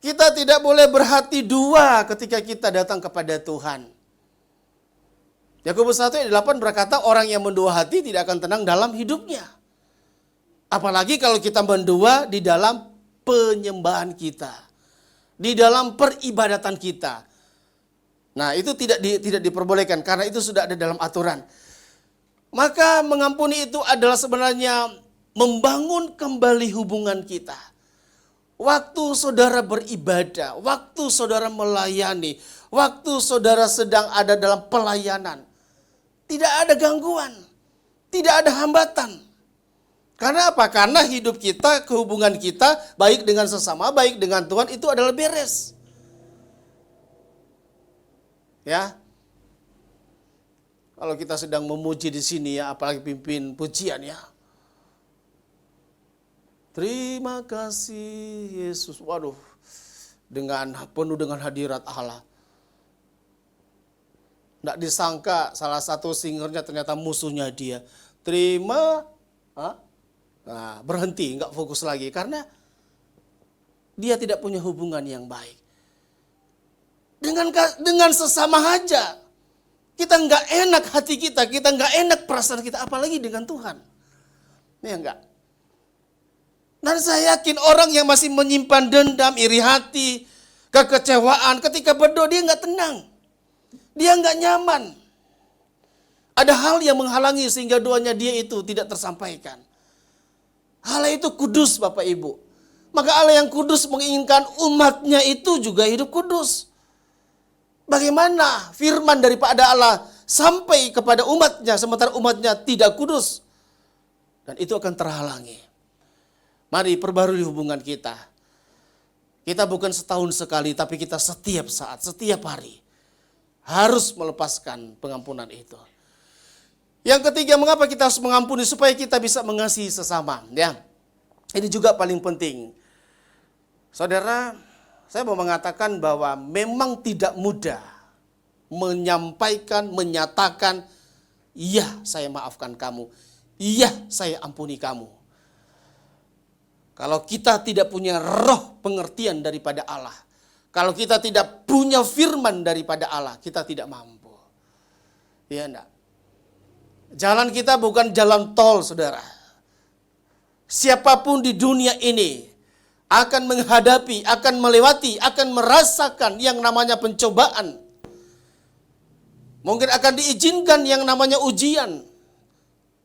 B: Kita tidak boleh berhati dua ketika kita datang kepada Tuhan. Yakobus 1 ayat 8 berkata, orang yang mendua hati tidak akan tenang dalam hidupnya. Apalagi kalau kita mendua di dalam penyembahan kita, di dalam peribadatan kita. Nah itu tidak diperbolehkan karena itu sudah ada dalam aturan. Maka mengampuni itu adalah sebenarnya membangun kembali hubungan kita. Waktu saudara beribadah, waktu saudara melayani, waktu saudara sedang ada dalam pelayanan, tidak ada gangguan, tidak ada hambatan. Karena apa? Karena hidup kita, kehubungan kita baik dengan sesama, baik dengan Tuhan itu adalah beres. Ya, kalau kita sedang memuji di sini ya, apalagi pimpin pujian ya. Terima kasih Yesus. Waduh, penuh dengan hadirat Allah. Nggak disangka salah satu singernya ternyata musuhnya dia. Nah, berhenti, nggak fokus lagi karena dia tidak punya hubungan yang baik. Dengan sesama saja. kita nggak enak hati kita nggak enak perasaan kita, apalagi dengan Tuhan. Ya enggak? Dan saya yakin orang yang masih menyimpan dendam, iri hati, kekecewaan, ketika berdoa dia nggak tenang. Dia nggak nyaman. Ada hal yang menghalangi sehingga doanya dia itu tidak tersampaikan. Allah itu kudus Bapak Ibu. Maka Allah yang kudus menginginkan umatnya itu juga hidup kudus. Bagaimana firman daripada Allah sampai kepada umatnya sementara umatnya tidak kudus? Dan itu akan terhalangi. Mari perbarui hubungan kita. Kita bukan setahun sekali, tapi kita setiap saat, setiap hari harus melepaskan pengampunan itu. Yang ketiga, mengapa kita harus mengampuni? Supaya kita bisa mengasihi sesama. Ya, ini juga paling penting. Saudara, saya mau mengatakan bahwa memang tidak mudah menyampaikan, menyatakan, iya saya maafkan kamu, iya saya ampuni kamu. Kalau kita tidak punya roh pengertian daripada Allah, kalau kita tidak punya firman daripada Allah, kita tidak mampu. Ya enggak? Jalan kita bukan jalan tol, saudara. Siapapun di dunia ini akan menghadapi, akan melewati, akan merasakan yang namanya pencobaan. Mungkin akan diizinkan yang namanya ujian.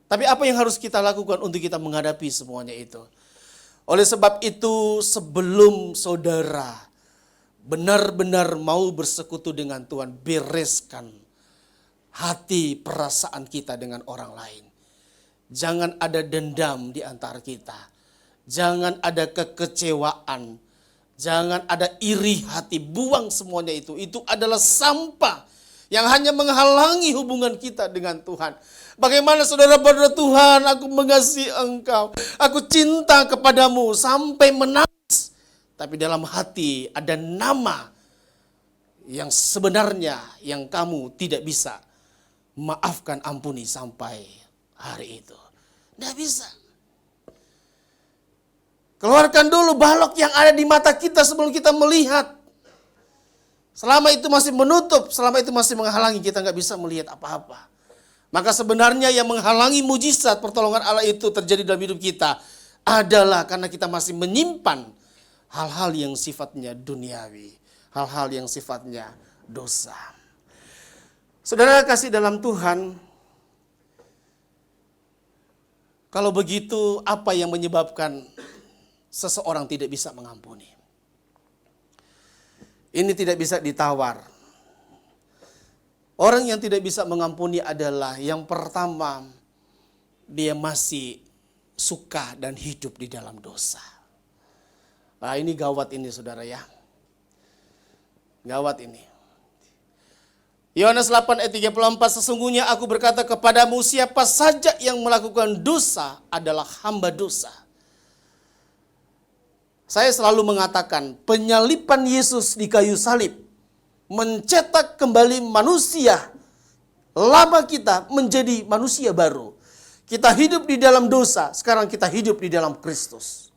B: Tapi apa yang harus kita lakukan untuk kita menghadapi semuanya itu? Oleh sebab itu, sebelum saudara benar-benar mau bersekutu dengan Tuhan, bereskan hati perasaan kita dengan orang lain. Jangan ada dendam di antara kita. Jangan ada kekecewaan. Jangan ada iri hati. Buang semuanya itu. Itu adalah sampah yang hanya menghalangi hubungan kita dengan Tuhan. Bagaimana saudara berdoa, Tuhan aku mengasihi Engkau. Aku cinta kepadamu sampai menangis. Tapi dalam hati ada nama yang sebenarnya yang kamu tidak bisa maafkan, ampuni sampai hari itu. Tidak bisa. Keluarkan dulu balok yang ada di mata kita sebelum kita melihat. Selama itu masih menutup, selama itu masih menghalangi, kita nggak bisa melihat apa-apa. Maka sebenarnya yang menghalangi mujizat pertolongan Allah itu terjadi dalam hidup kita adalah karena kita masih menyimpan hal-hal yang sifatnya duniawi, hal-hal yang sifatnya dosa. Saudara kasih dalam Tuhan, kalau begitu apa yang menyebabkan seseorang tidak bisa mengampuni? Ini tidak bisa ditawar. Orang yang tidak bisa mengampuni adalah yang pertama, dia masih suka dan hidup di dalam dosa. Nah ini gawat ini saudara ya. Gawat ini. Yohanes 8 ayat 34, sesungguhnya aku berkata kepadamu, siapa saja yang melakukan dosa adalah hamba dosa. Saya selalu mengatakan penyaliban Yesus di kayu salib mencetak kembali manusia lama kita menjadi manusia baru. Kita hidup di dalam dosa, sekarang kita hidup di dalam Kristus.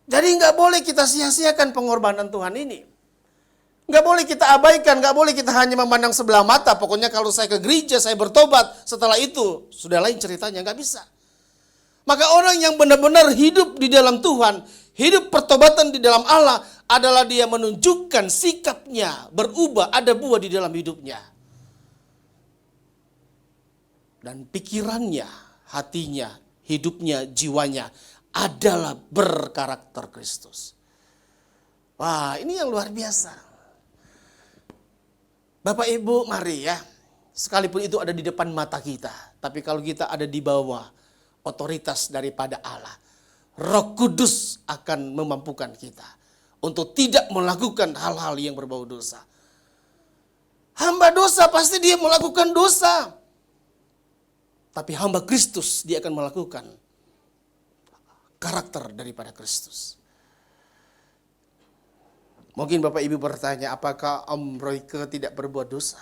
B: Jadi nggak boleh kita sia-siakan pengorbanan Tuhan ini. Nggak boleh kita abaikan, nggak boleh kita hanya memandang sebelah mata. Pokoknya kalau saya ke gereja, saya bertobat, setelah itu sudah lain ceritanya, nggak bisa. Maka orang yang benar-benar hidup di dalam Tuhan, hidup pertobatan di dalam Allah, adalah dia menunjukkan sikapnya berubah, ada buah di dalam hidupnya. Dan pikirannya, hatinya, hidupnya, jiwanya adalah berkarakter Kristus. Wah, ini yang luar biasa. Bapak Ibu, mari ya. Sekalipun itu ada di depan mata kita, tapi kalau kita ada di bawah otoritas daripada Allah, Roh Kudus akan memampukan kita untuk tidak melakukan hal-hal yang berbau dosa. Hamba dosa pasti dia melakukan dosa. Tapi hamba Kristus dia akan melakukan karakter daripada Kristus. Mungkin Bapak Ibu bertanya, apakah Om Royke tidak berbuat dosa?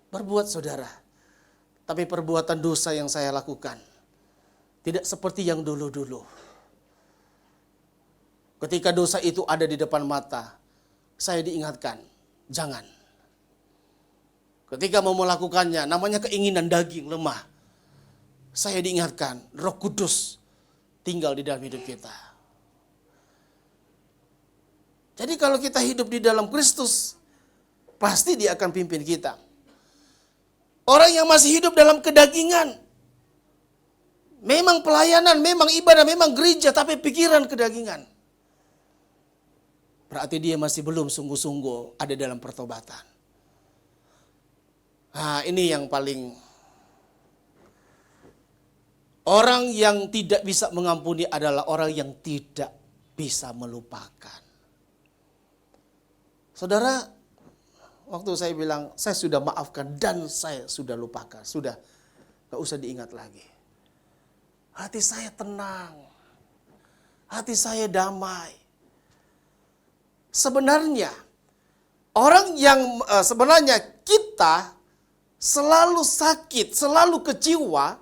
B: Berbuat saudara. Tapi perbuatan dosa yang saya lakukan tidak seperti yang dulu-dulu. Ketika dosa itu ada di depan mata, saya diingatkan, Jangan. Ketika mau melakukannya, namanya keinginan daging lemah. Saya diingatkan, Roh Kudus tinggal di dalam hidup kita. Jadi kalau kita hidup di dalam Kristus, pasti Dia akan pimpin kita. Orang yang masih hidup dalam kedagingan, memang pelayanan, memang ibadah, memang gereja, tapi pikiran kedagingan. Berarti dia masih belum sungguh-sungguh ada dalam pertobatan. Nah, ini yang paling. Orang yang tidak bisa mengampuni adalah orang yang tidak bisa melupakan. Saudara, waktu saya bilang, saya sudah maafkan dan saya sudah lupakan. Sudah, gak usah diingat lagi. Hati saya tenang. Hati saya damai. Sebenarnya, sebenarnya kita selalu sakit, selalu kecewa,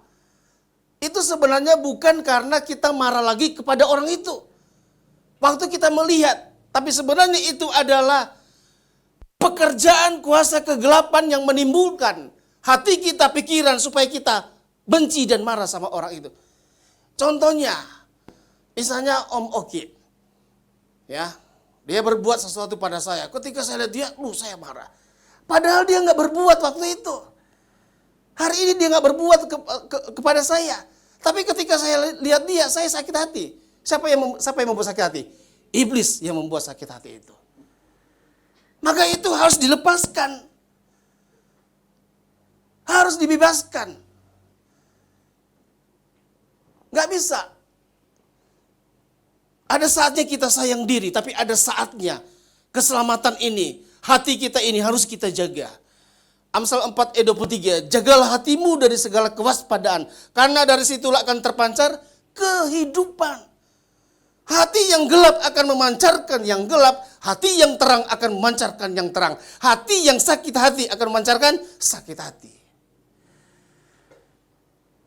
B: itu sebenarnya bukan karena kita marah lagi kepada orang itu. Waktu kita melihat, tapi sebenarnya itu adalah pekerjaan kuasa kegelapan yang menimbulkan hati kita, pikiran supaya kita benci dan marah sama orang itu. Contohnya, misalnya Om Oki, ya, dia berbuat sesuatu pada saya. Ketika saya lihat dia, saya marah. Padahal dia nggak berbuat waktu itu. Hari ini dia nggak berbuat kepada saya. Tapi ketika saya lihat dia, saya sakit hati. Siapa yang membuat sakit hati? Iblis yang membuat sakit hati itu. Maka itu harus dilepaskan. Harus dibebaskan. Nggak bisa. Ada saatnya kita sayang diri, tapi ada saatnya keselamatan ini, hati kita ini harus kita jaga. Amsal 4 ayat 23, jagalah hatimu dari segala kewaspadaan, karena dari situlah akan terpancar kehidupan. Hati yang gelap akan memancarkan yang gelap, hati yang terang akan memancarkan yang terang. Hati yang sakit hati akan memancarkan sakit hati.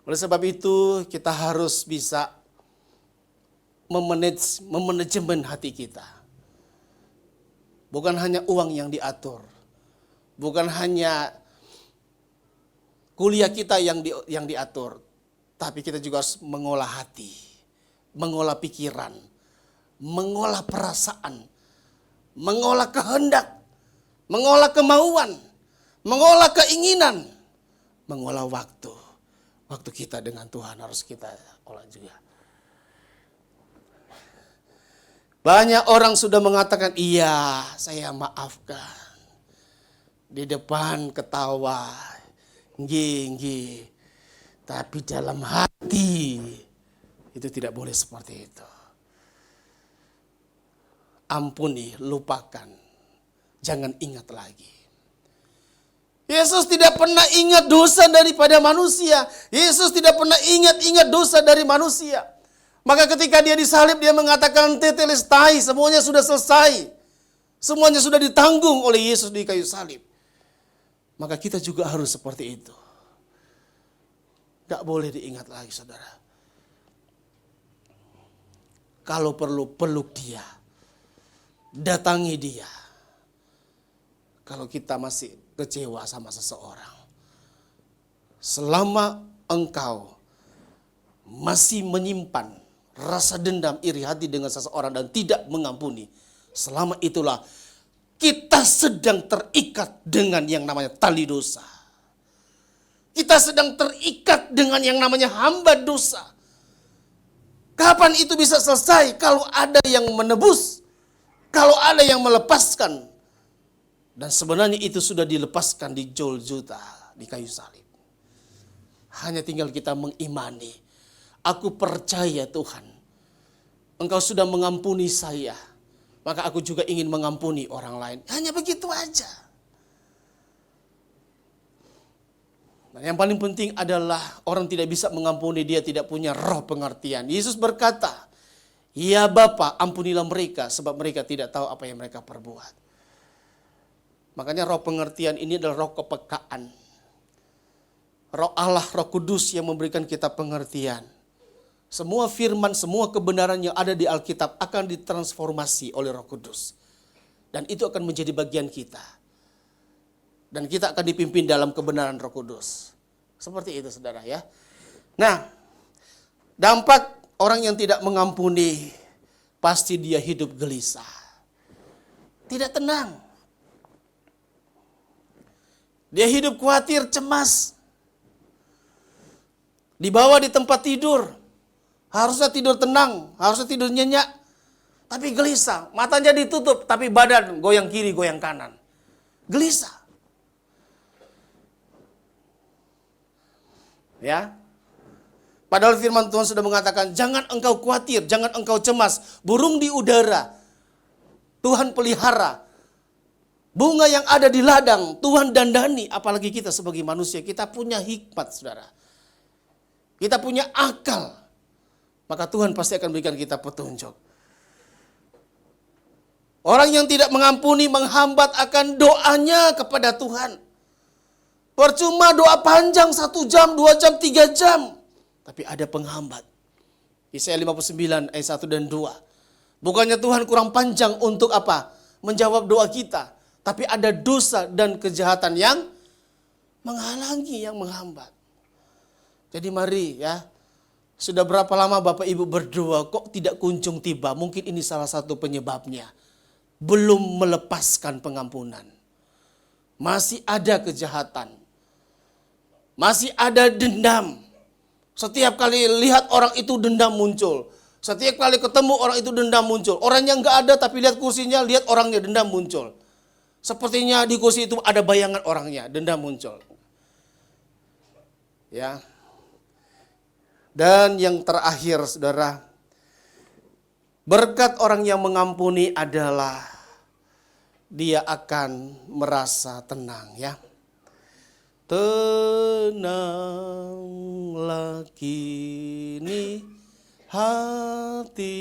B: Oleh sebab itu kita harus bisa memanajemen hati kita. Bukan hanya uang yang diatur. Bukan hanya kuliah kita yang diatur. Tapi kita juga harus mengolah hati. Mengolah pikiran. Mengolah perasaan. Mengolah kehendak. Mengolah kemauan. Mengolah keinginan. Mengolah waktu. Waktu kita dengan Tuhan harus kita olah juga. Banyak orang sudah mengatakan, iya saya maafkan. Di depan ketawa, nggih. Tapi dalam hati, itu tidak boleh seperti itu. Ampuni, lupakan, jangan ingat lagi. Yesus tidak pernah ingat dosa daripada manusia. Yesus tidak pernah ingat dosa dari manusia. Maka ketika dia disalib, dia mengatakan tetelestai, semuanya sudah selesai. Semuanya sudah ditanggung oleh Yesus di kayu salib. Maka kita juga harus seperti itu. Gak boleh diingat lagi, saudara. Kalau perlu, peluk dia. Datangi dia. Kalau kita masih kecewa sama seseorang. Selama engkau masih menyimpan rasa dendam, iri hati dengan seseorang dan tidak mengampuni, selama itulah kita sedang terikat dengan yang namanya tali dosa. Kita sedang terikat dengan yang namanya hamba dosa. Kapan itu bisa selesai? Kalau ada yang menebus, kalau ada yang melepaskan. Dan sebenarnya itu sudah dilepaskan di Golgota, di kayu salib. Hanya tinggal kita mengimani. Aku percaya Tuhan, Engkau sudah mengampuni saya, maka aku juga ingin mengampuni orang lain. Hanya begitu aja. Nah, yang paling penting adalah orang tidak bisa mengampuni, dia tidak punya roh pengertian. Yesus berkata, ya Bapa, ampunilah mereka, sebab mereka tidak tahu apa yang mereka perbuat. Makanya roh pengertian ini adalah roh kepekaan. Roh Allah, Roh Kudus yang memberikan kita pengertian. Semua firman, semua kebenaran yang ada di Alkitab akan ditransformasi oleh Roh Kudus. Dan itu akan menjadi bagian kita. Dan kita akan dipimpin dalam kebenaran Roh Kudus. Seperti itu saudara ya. Nah, dampak orang yang tidak mengampuni, pasti dia hidup gelisah. Tidak tenang. Dia hidup khawatir, cemas. Dibawa di tempat tidur. Harusnya tidur tenang, harusnya tidur nyenyak. Tapi gelisah, matanya ditutup, tapi badan goyang kiri, goyang kanan. Gelisah. Ya. Padahal firman Tuhan sudah mengatakan, jangan engkau khawatir, jangan engkau cemas. Burung di udara, Tuhan pelihara. Bunga yang ada di ladang, Tuhan dandani. Apalagi kita sebagai manusia, kita punya hikmat, saudara. Kita punya akal. Maka Tuhan pasti akan berikan kita petunjuk. Orang yang tidak mengampuni menghambat akan doanya kepada Tuhan. Percuma doa panjang 1 jam, 2 jam, 3 jam. Tapi ada penghambat. Yesaya 59 ayat 1 dan 2. Bukannya Tuhan kurang panjang untuk apa? Menjawab doa kita. Tapi ada dosa dan kejahatan yang menghalangi, yang menghambat. Jadi mari ya. Sudah berapa lama Bapak Ibu berdoa kok tidak kunjung tiba? Mungkin ini salah satu penyebabnya. Belum melepaskan pengampunan. Masih ada kejahatan. Masih ada dendam. Setiap kali lihat orang itu dendam muncul. Setiap kali ketemu orang itu dendam muncul. Orang yang gak ada tapi lihat kursinya, lihat orangnya, dendam muncul. Sepertinya di kursi itu ada bayangan orangnya, dendam muncul. Ya. Dan yang terakhir saudara, berkat orang yang mengampuni adalah dia akan merasa tenang ya. Tenanglah kini hatiku,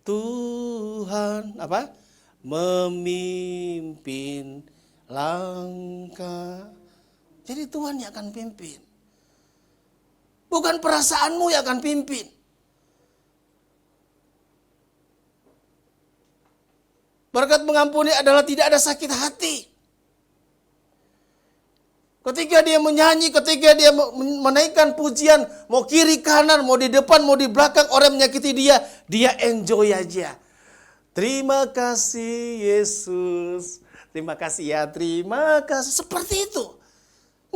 B: Tuhan apa? Memimpin langkah. Jadi Tuhan yang akan pimpin. Bukan perasaanmu yang akan pimpin. Berkat mengampuni adalah tidak ada sakit hati. Ketika dia menyanyi, ketika dia menaikkan pujian, mau kiri kanan, mau di depan, mau di belakang, orang menyakiti dia, dia enjoy aja. Terima kasih Yesus. Terima kasih ya, terima kasih. Seperti itu.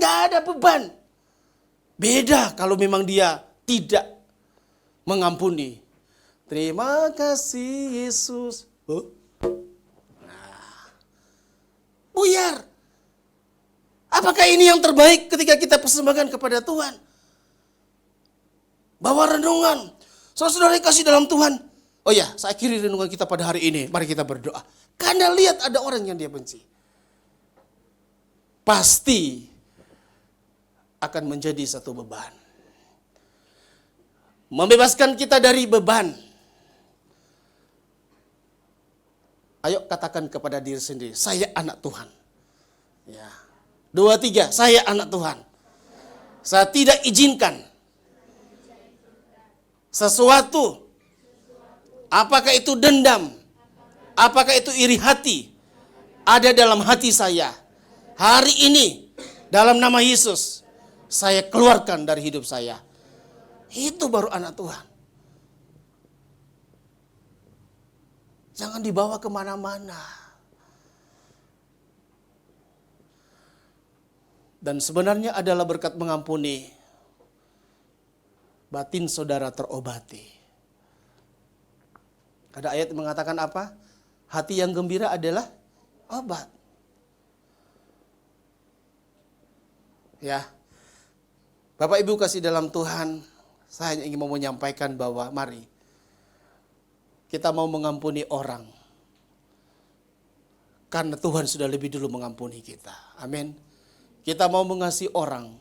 B: Nggak ada beban. Beda kalau memang dia tidak mengampuni. Terima kasih Yesus. Buyar. Apakah ini yang terbaik ketika kita persembahkan kepada Tuhan? Bawa renungan. Saudara kasih dalam Tuhan. Oh ya, saya akhiri renungan kita pada hari ini. Mari kita berdoa. Karena lihat ada orang yang dia benci. Pasti akan menjadi satu beban. Membebaskan kita dari beban. Ayo katakan kepada diri sendiri, saya anak Tuhan. Ya. 2, 3, saya anak Tuhan. Saya tidak izinkan sesuatu, apakah itu dendam, apakah itu iri hati, ada dalam hati saya. Hari ini, dalam nama Yesus, saya keluarkan dari hidup saya. Itu baru anak Tuhan. Jangan dibawa kemana-mana. Dan sebenarnya adalah berkat mengampuni. Batin saudara terobati. Ada ayat yang mengatakan apa? Hati yang gembira adalah obat. Ya. Bapak Ibu kasih dalam Tuhan, saya hanya ingin mau menyampaikan bahwa mari kita mau mengampuni orang. Karena Tuhan sudah lebih dulu mengampuni kita. Amin. Kita mau mengasihi orang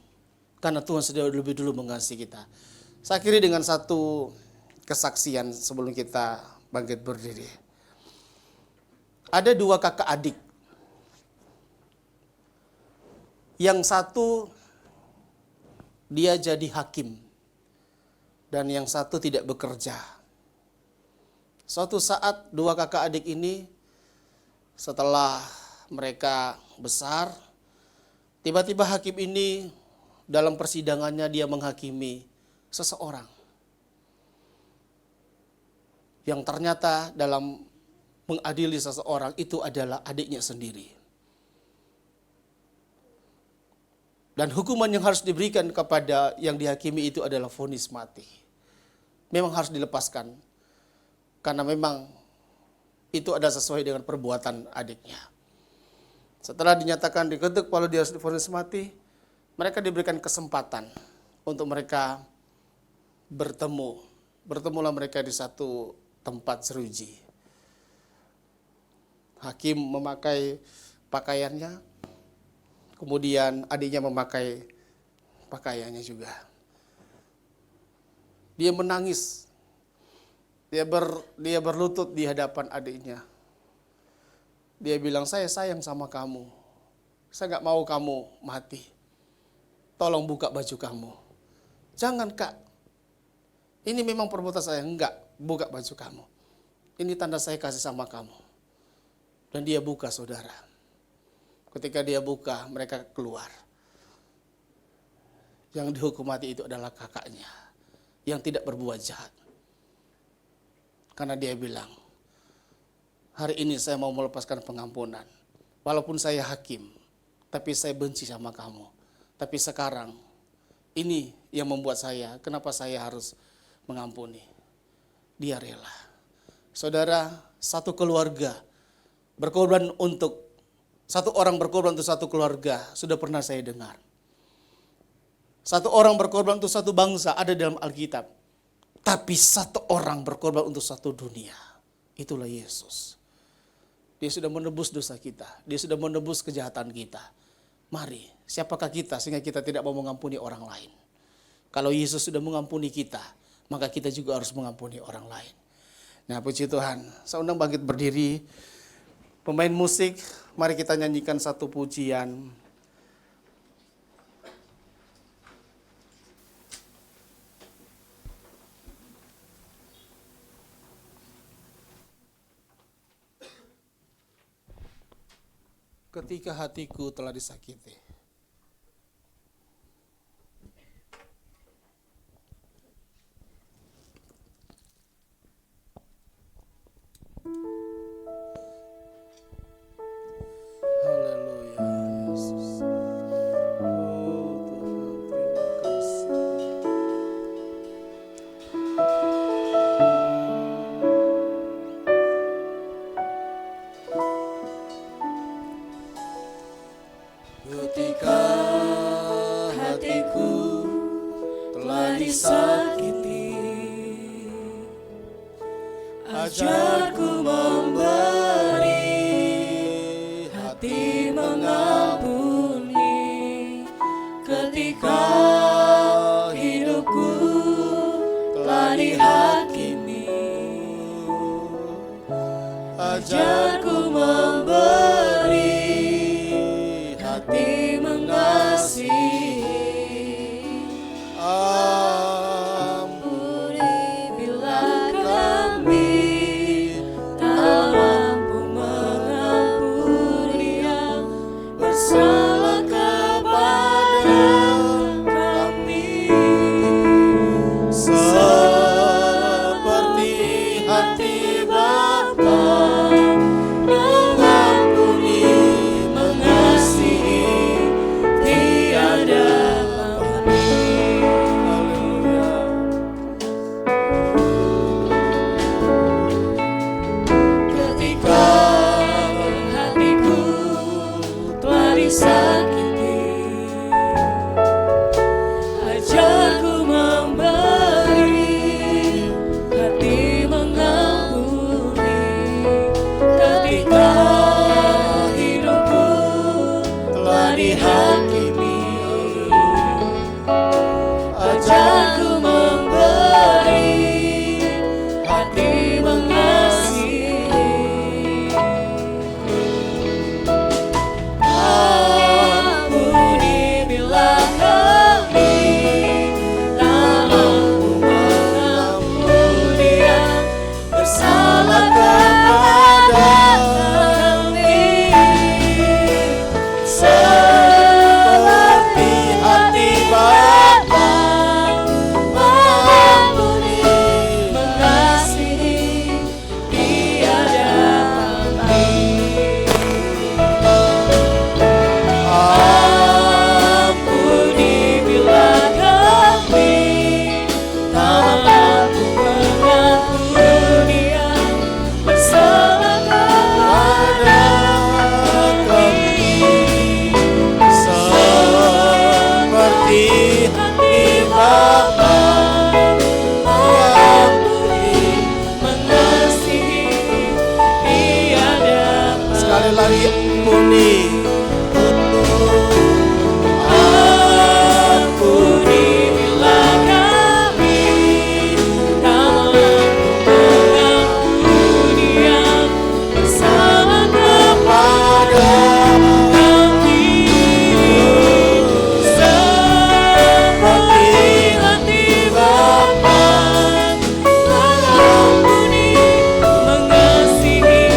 B: karena Tuhan sudah lebih dulu mengasihi kita. Saya akhiri dengan satu kesaksian sebelum kita bangkit berdiri. Ada 2 kakak adik. Yang satu dia jadi hakim dan yang satu tidak bekerja. Suatu saat 2 kakak adik ini setelah mereka besar. Tiba-tiba hakim ini dalam persidangannya dia menghakimi seseorang yang ternyata dalam mengadili seseorang itu adalah adiknya sendiri. Dan hukuman yang harus diberikan kepada yang dihakimi itu adalah vonis mati. Memang harus dilepaskan karena memang itu ada sesuai dengan perbuatan adiknya. Setelah dinyatakan diketuk kalau dia harus divonis mati, mereka diberikan kesempatan untuk mereka bertemu. Bertemulah mereka di satu tempat jeruji. Hakim memakai pakaiannya, kemudian adiknya memakai pakaiannya juga. Dia menangis. Dia berlutut di hadapan adiknya. Dia bilang, saya sayang sama kamu. Saya gak mau kamu mati. Tolong buka baju kamu. Jangan kak. Ini memang perbuatan saya. Enggak, buka baju kamu. Ini tanda saya kasih sama kamu. Dan dia buka, saudara. Ketika dia buka, mereka keluar. Yang dihukum mati itu adalah kakaknya. Yang tidak berbuat jahat. Karena dia bilang, hari ini saya mau melepaskan pengampunan. Walaupun saya hakim, tapi saya benci sama kamu. Tapi sekarang, ini yang membuat saya, kenapa saya harus mengampuni. Dia rela. Saudara, satu keluarga berkorban untuk, satu orang berkorban untuk satu keluarga, sudah pernah saya dengar. Satu orang berkorban untuk satu bangsa, ada dalam Alkitab. Tapi satu orang berkorban untuk satu dunia. Itulah Yesus. Dia sudah menebus dosa kita. Dia sudah menebus kejahatan kita. Mari, siapakah kita sehingga kita tidak mau mengampuni orang lain? Kalau Yesus sudah mengampuni kita, maka kita juga harus mengampuni orang lain. Nah, puji Tuhan. Saya undang bangkit berdiri. Pemain musik, mari kita nyanyikan satu pujian. Ketika hatiku telah disakiti. Haleluya, Yesus. Oh Tuhan, terima kasih. Ketika hatiku telah disakiti, ajarku memberi, hati mengampuni. Ketika hidupku telah dihakimi, ajarku memberi, hati mengasihi. Ampuni bila kami tak mampu mengampuni yang bersalah kepada kami. Seperti hati Bapa mengampuni Sekali lagi ampuni.
C: Ampunilah kami dalam mengampuni yang bersalah kepada kami, seperti hati Bapa mengampuni, mengasihi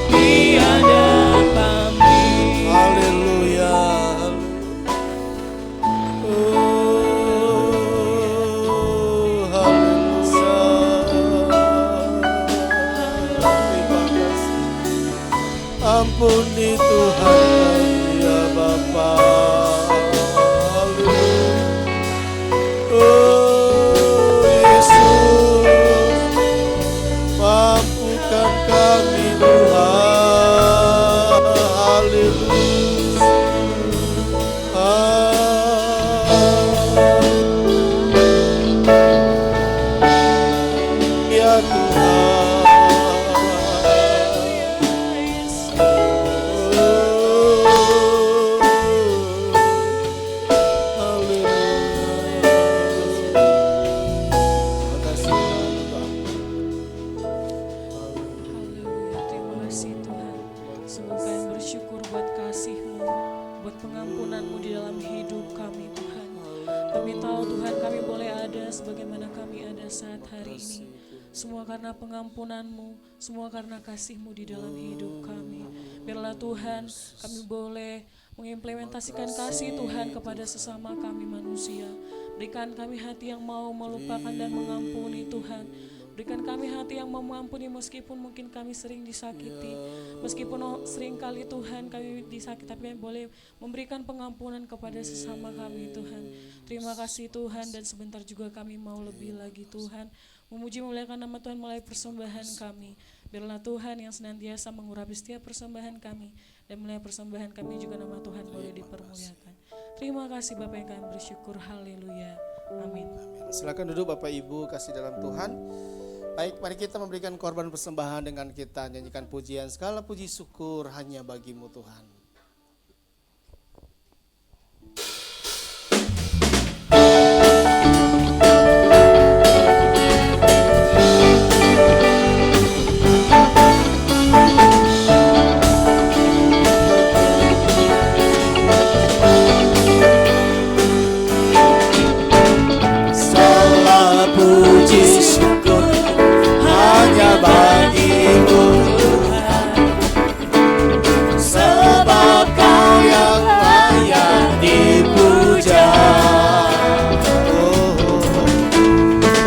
C: tiada pamrih.
B: Haleluya. Ampuni Tuhan ya Bapa. Oh Yesus, mampukan kami Tuhan. Haleluya. Ya Tuhan.
C: Haleluya, terima kasih Tuhan. Sungguh kami bersyukur buat kasih-Mu, buat pengampunan-Mu di dalam hidup kami Tuhan. Kami tahu Tuhan kami boleh ada sebagaimana kami ada saat hari ini. Semua karena pengampunan-Mu, semua karena kasih-Mu di dalam hidup kami. Biarlah Tuhan kami boleh mengimplementasikan kasih Tuhan kepada sesama kami manusia. Berikan kami hati yang mau melupakan dan mengampuni Tuhan. Berikan kami hati yang mau mengampuni meskipun mungkin kami sering disakiti. Meskipun sering kali Tuhan kami disakiti, tapi kami boleh memberikan pengampunan kepada sesama kami Tuhan. Terima kasih Tuhan, dan sebentar juga kami mau lebih lagi Tuhan memuji memuliakan nama Tuhan melalui persembahan kami. Biarlah Tuhan yang senantiasa mengurapi setiap persembahan kami, dan melalui persembahan kami juga nama Tuhan boleh dipermuliakan. Terima kasih Bapak yang kami bersyukur. Haleluya. Amin.
B: Silakan duduk Bapak Ibu kasih dalam Tuhan. Baik, mari kita memberikan korban persembahan dengan kita nyanyikan pujian segala puji syukur hanya bagi-Mu Tuhan. Segala puji syukur hanya bagi-Mu Tuhan, sebab Kau yang layak dipuja.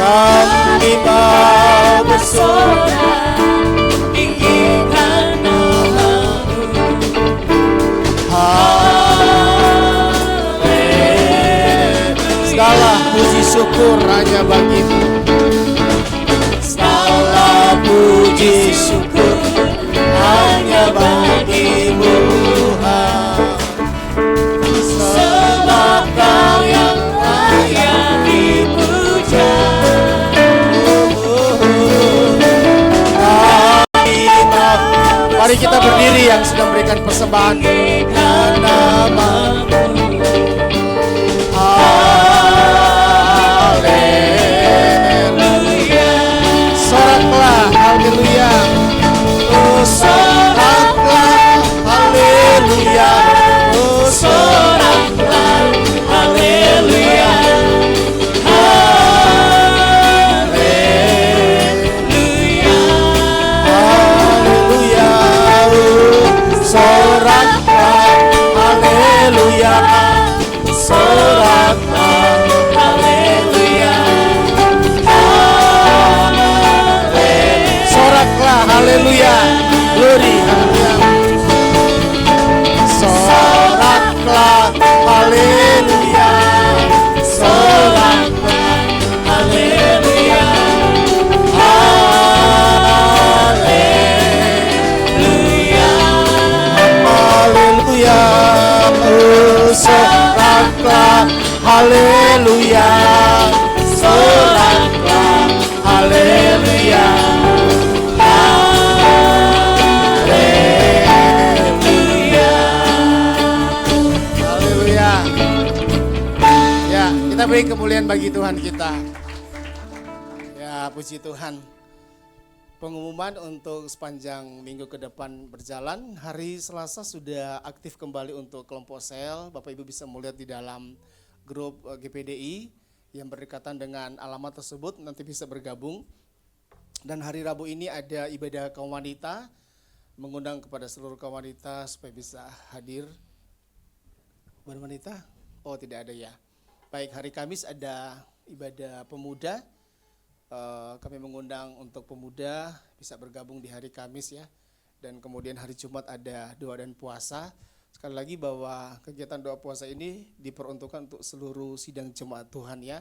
B: Kami mau bersorak tinggikan nama-Mu. Segala puji syukur hanya bagi-Mu. Segala puji syukur hanya bagi-Mu Tuhan, sebab Kau yang layak dipuja. Mari kita berdiri yang sedang memberikan persembahan dengan nama-Mu. Haleluya. Soraklah haleluya. Oh soraklah haleluya. Oh soraklah haleluya. Haleluya. Haleluya. Soraklah haleluya. Soraklah haleluya. Soraklah haleluya. Glory haleluya. Soraklah haleluya. Soraklah haleluya. Haleluya. Haleluya. Oh, soraklah haleluya. Soraklah haleluya. Haleluya. Beri kemuliaan bagi Tuhan kita. Ya, puji Tuhan. Pengumuman untuk sepanjang minggu ke depan berjalan. Hari Selasa sudah aktif kembali untuk kelompok sel. Bapak Ibu bisa melihat di dalam grup GPDI yang berdekatan dengan alamat tersebut, nanti bisa bergabung. Dan hari Rabu ini ada ibadah kaum wanita, mengundang kepada seluruh kaum wanita supaya bisa hadir. Bukan wanita? Oh, tidak ada ya. Baik, hari Kamis ada ibadah pemuda. Kami mengundang untuk pemuda bisa bergabung di hari Kamis ya. Dan kemudian hari Jumat ada doa dan puasa. Sekali lagi bahwa kegiatan doa puasa ini diperuntukkan untuk seluruh sidang jemaat Tuhan ya.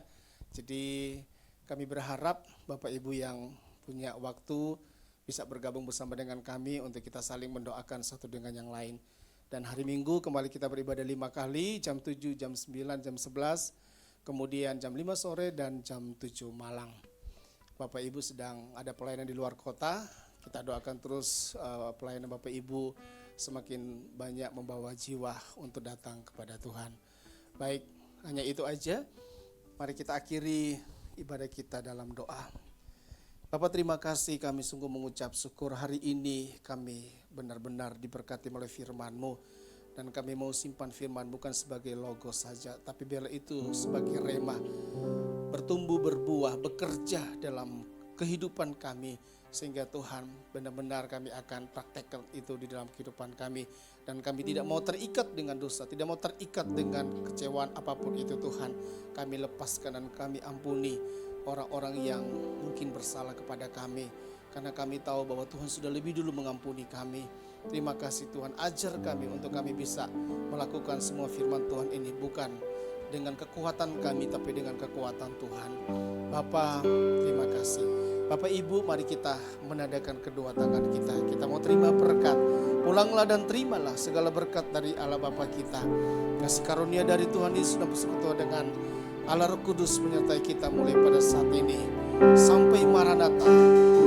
B: Jadi kami berharap Bapak Ibu yang punya waktu bisa bergabung bersama dengan kami untuk kita saling mendoakan satu dengan yang lain. Dan hari Minggu kembali kita beribadah 5 kali, jam 7, jam 9, jam 11, kemudian jam 5 sore dan jam 7 malam. Bapak Ibu sedang ada pelayanan di luar kota, kita doakan terus pelayanan Bapak Ibu semakin banyak membawa jiwa untuk datang kepada Tuhan. Baik, hanya itu aja. Mari kita akhiri ibadah kita dalam doa. Bapak, terima kasih, kami sungguh mengucap syukur hari ini kami benar-benar diberkati oleh firman-Mu. Dan kami mau simpan firman bukan sebagai logo saja, tapi biarlah itu sebagai rema. Bertumbuh, berbuah, bekerja dalam kehidupan kami. Sehingga Tuhan benar-benar kami akan praktekkan itu di dalam kehidupan kami. Dan kami tidak mau terikat dengan dosa, tidak mau terikat dengan kecewaan apapun itu Tuhan. Kami lepaskan dan kami ampuni orang-orang yang mungkin bersalah kepada kami. Karena kami tahu bahwa Tuhan sudah lebih dulu mengampuni kami. Terima kasih Tuhan, ajar kami untuk kami bisa melakukan semua firman Tuhan ini. Bukan dengan kekuatan kami, tapi dengan kekuatan Tuhan. Bapa, terima kasih. Bapak Ibu, mari kita menadakan kedua tangan kita. Kita mau terima berkat. Pulanglah dan terimalah segala berkat dari Allah Bapa kita. Kasih karunia dari Tuhan Yesus dan persekutuan dengan Allah Roh Kudus menyertai kita mulai pada saat ini sampai Maranatha.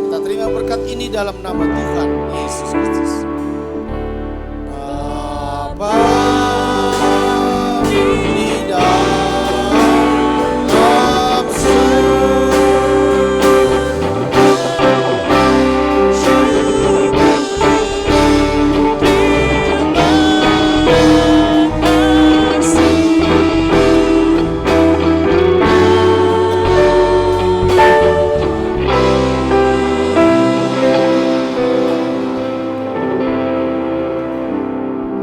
B: Kita terima berkat ini dalam nama Tuhan Yesus Kristus.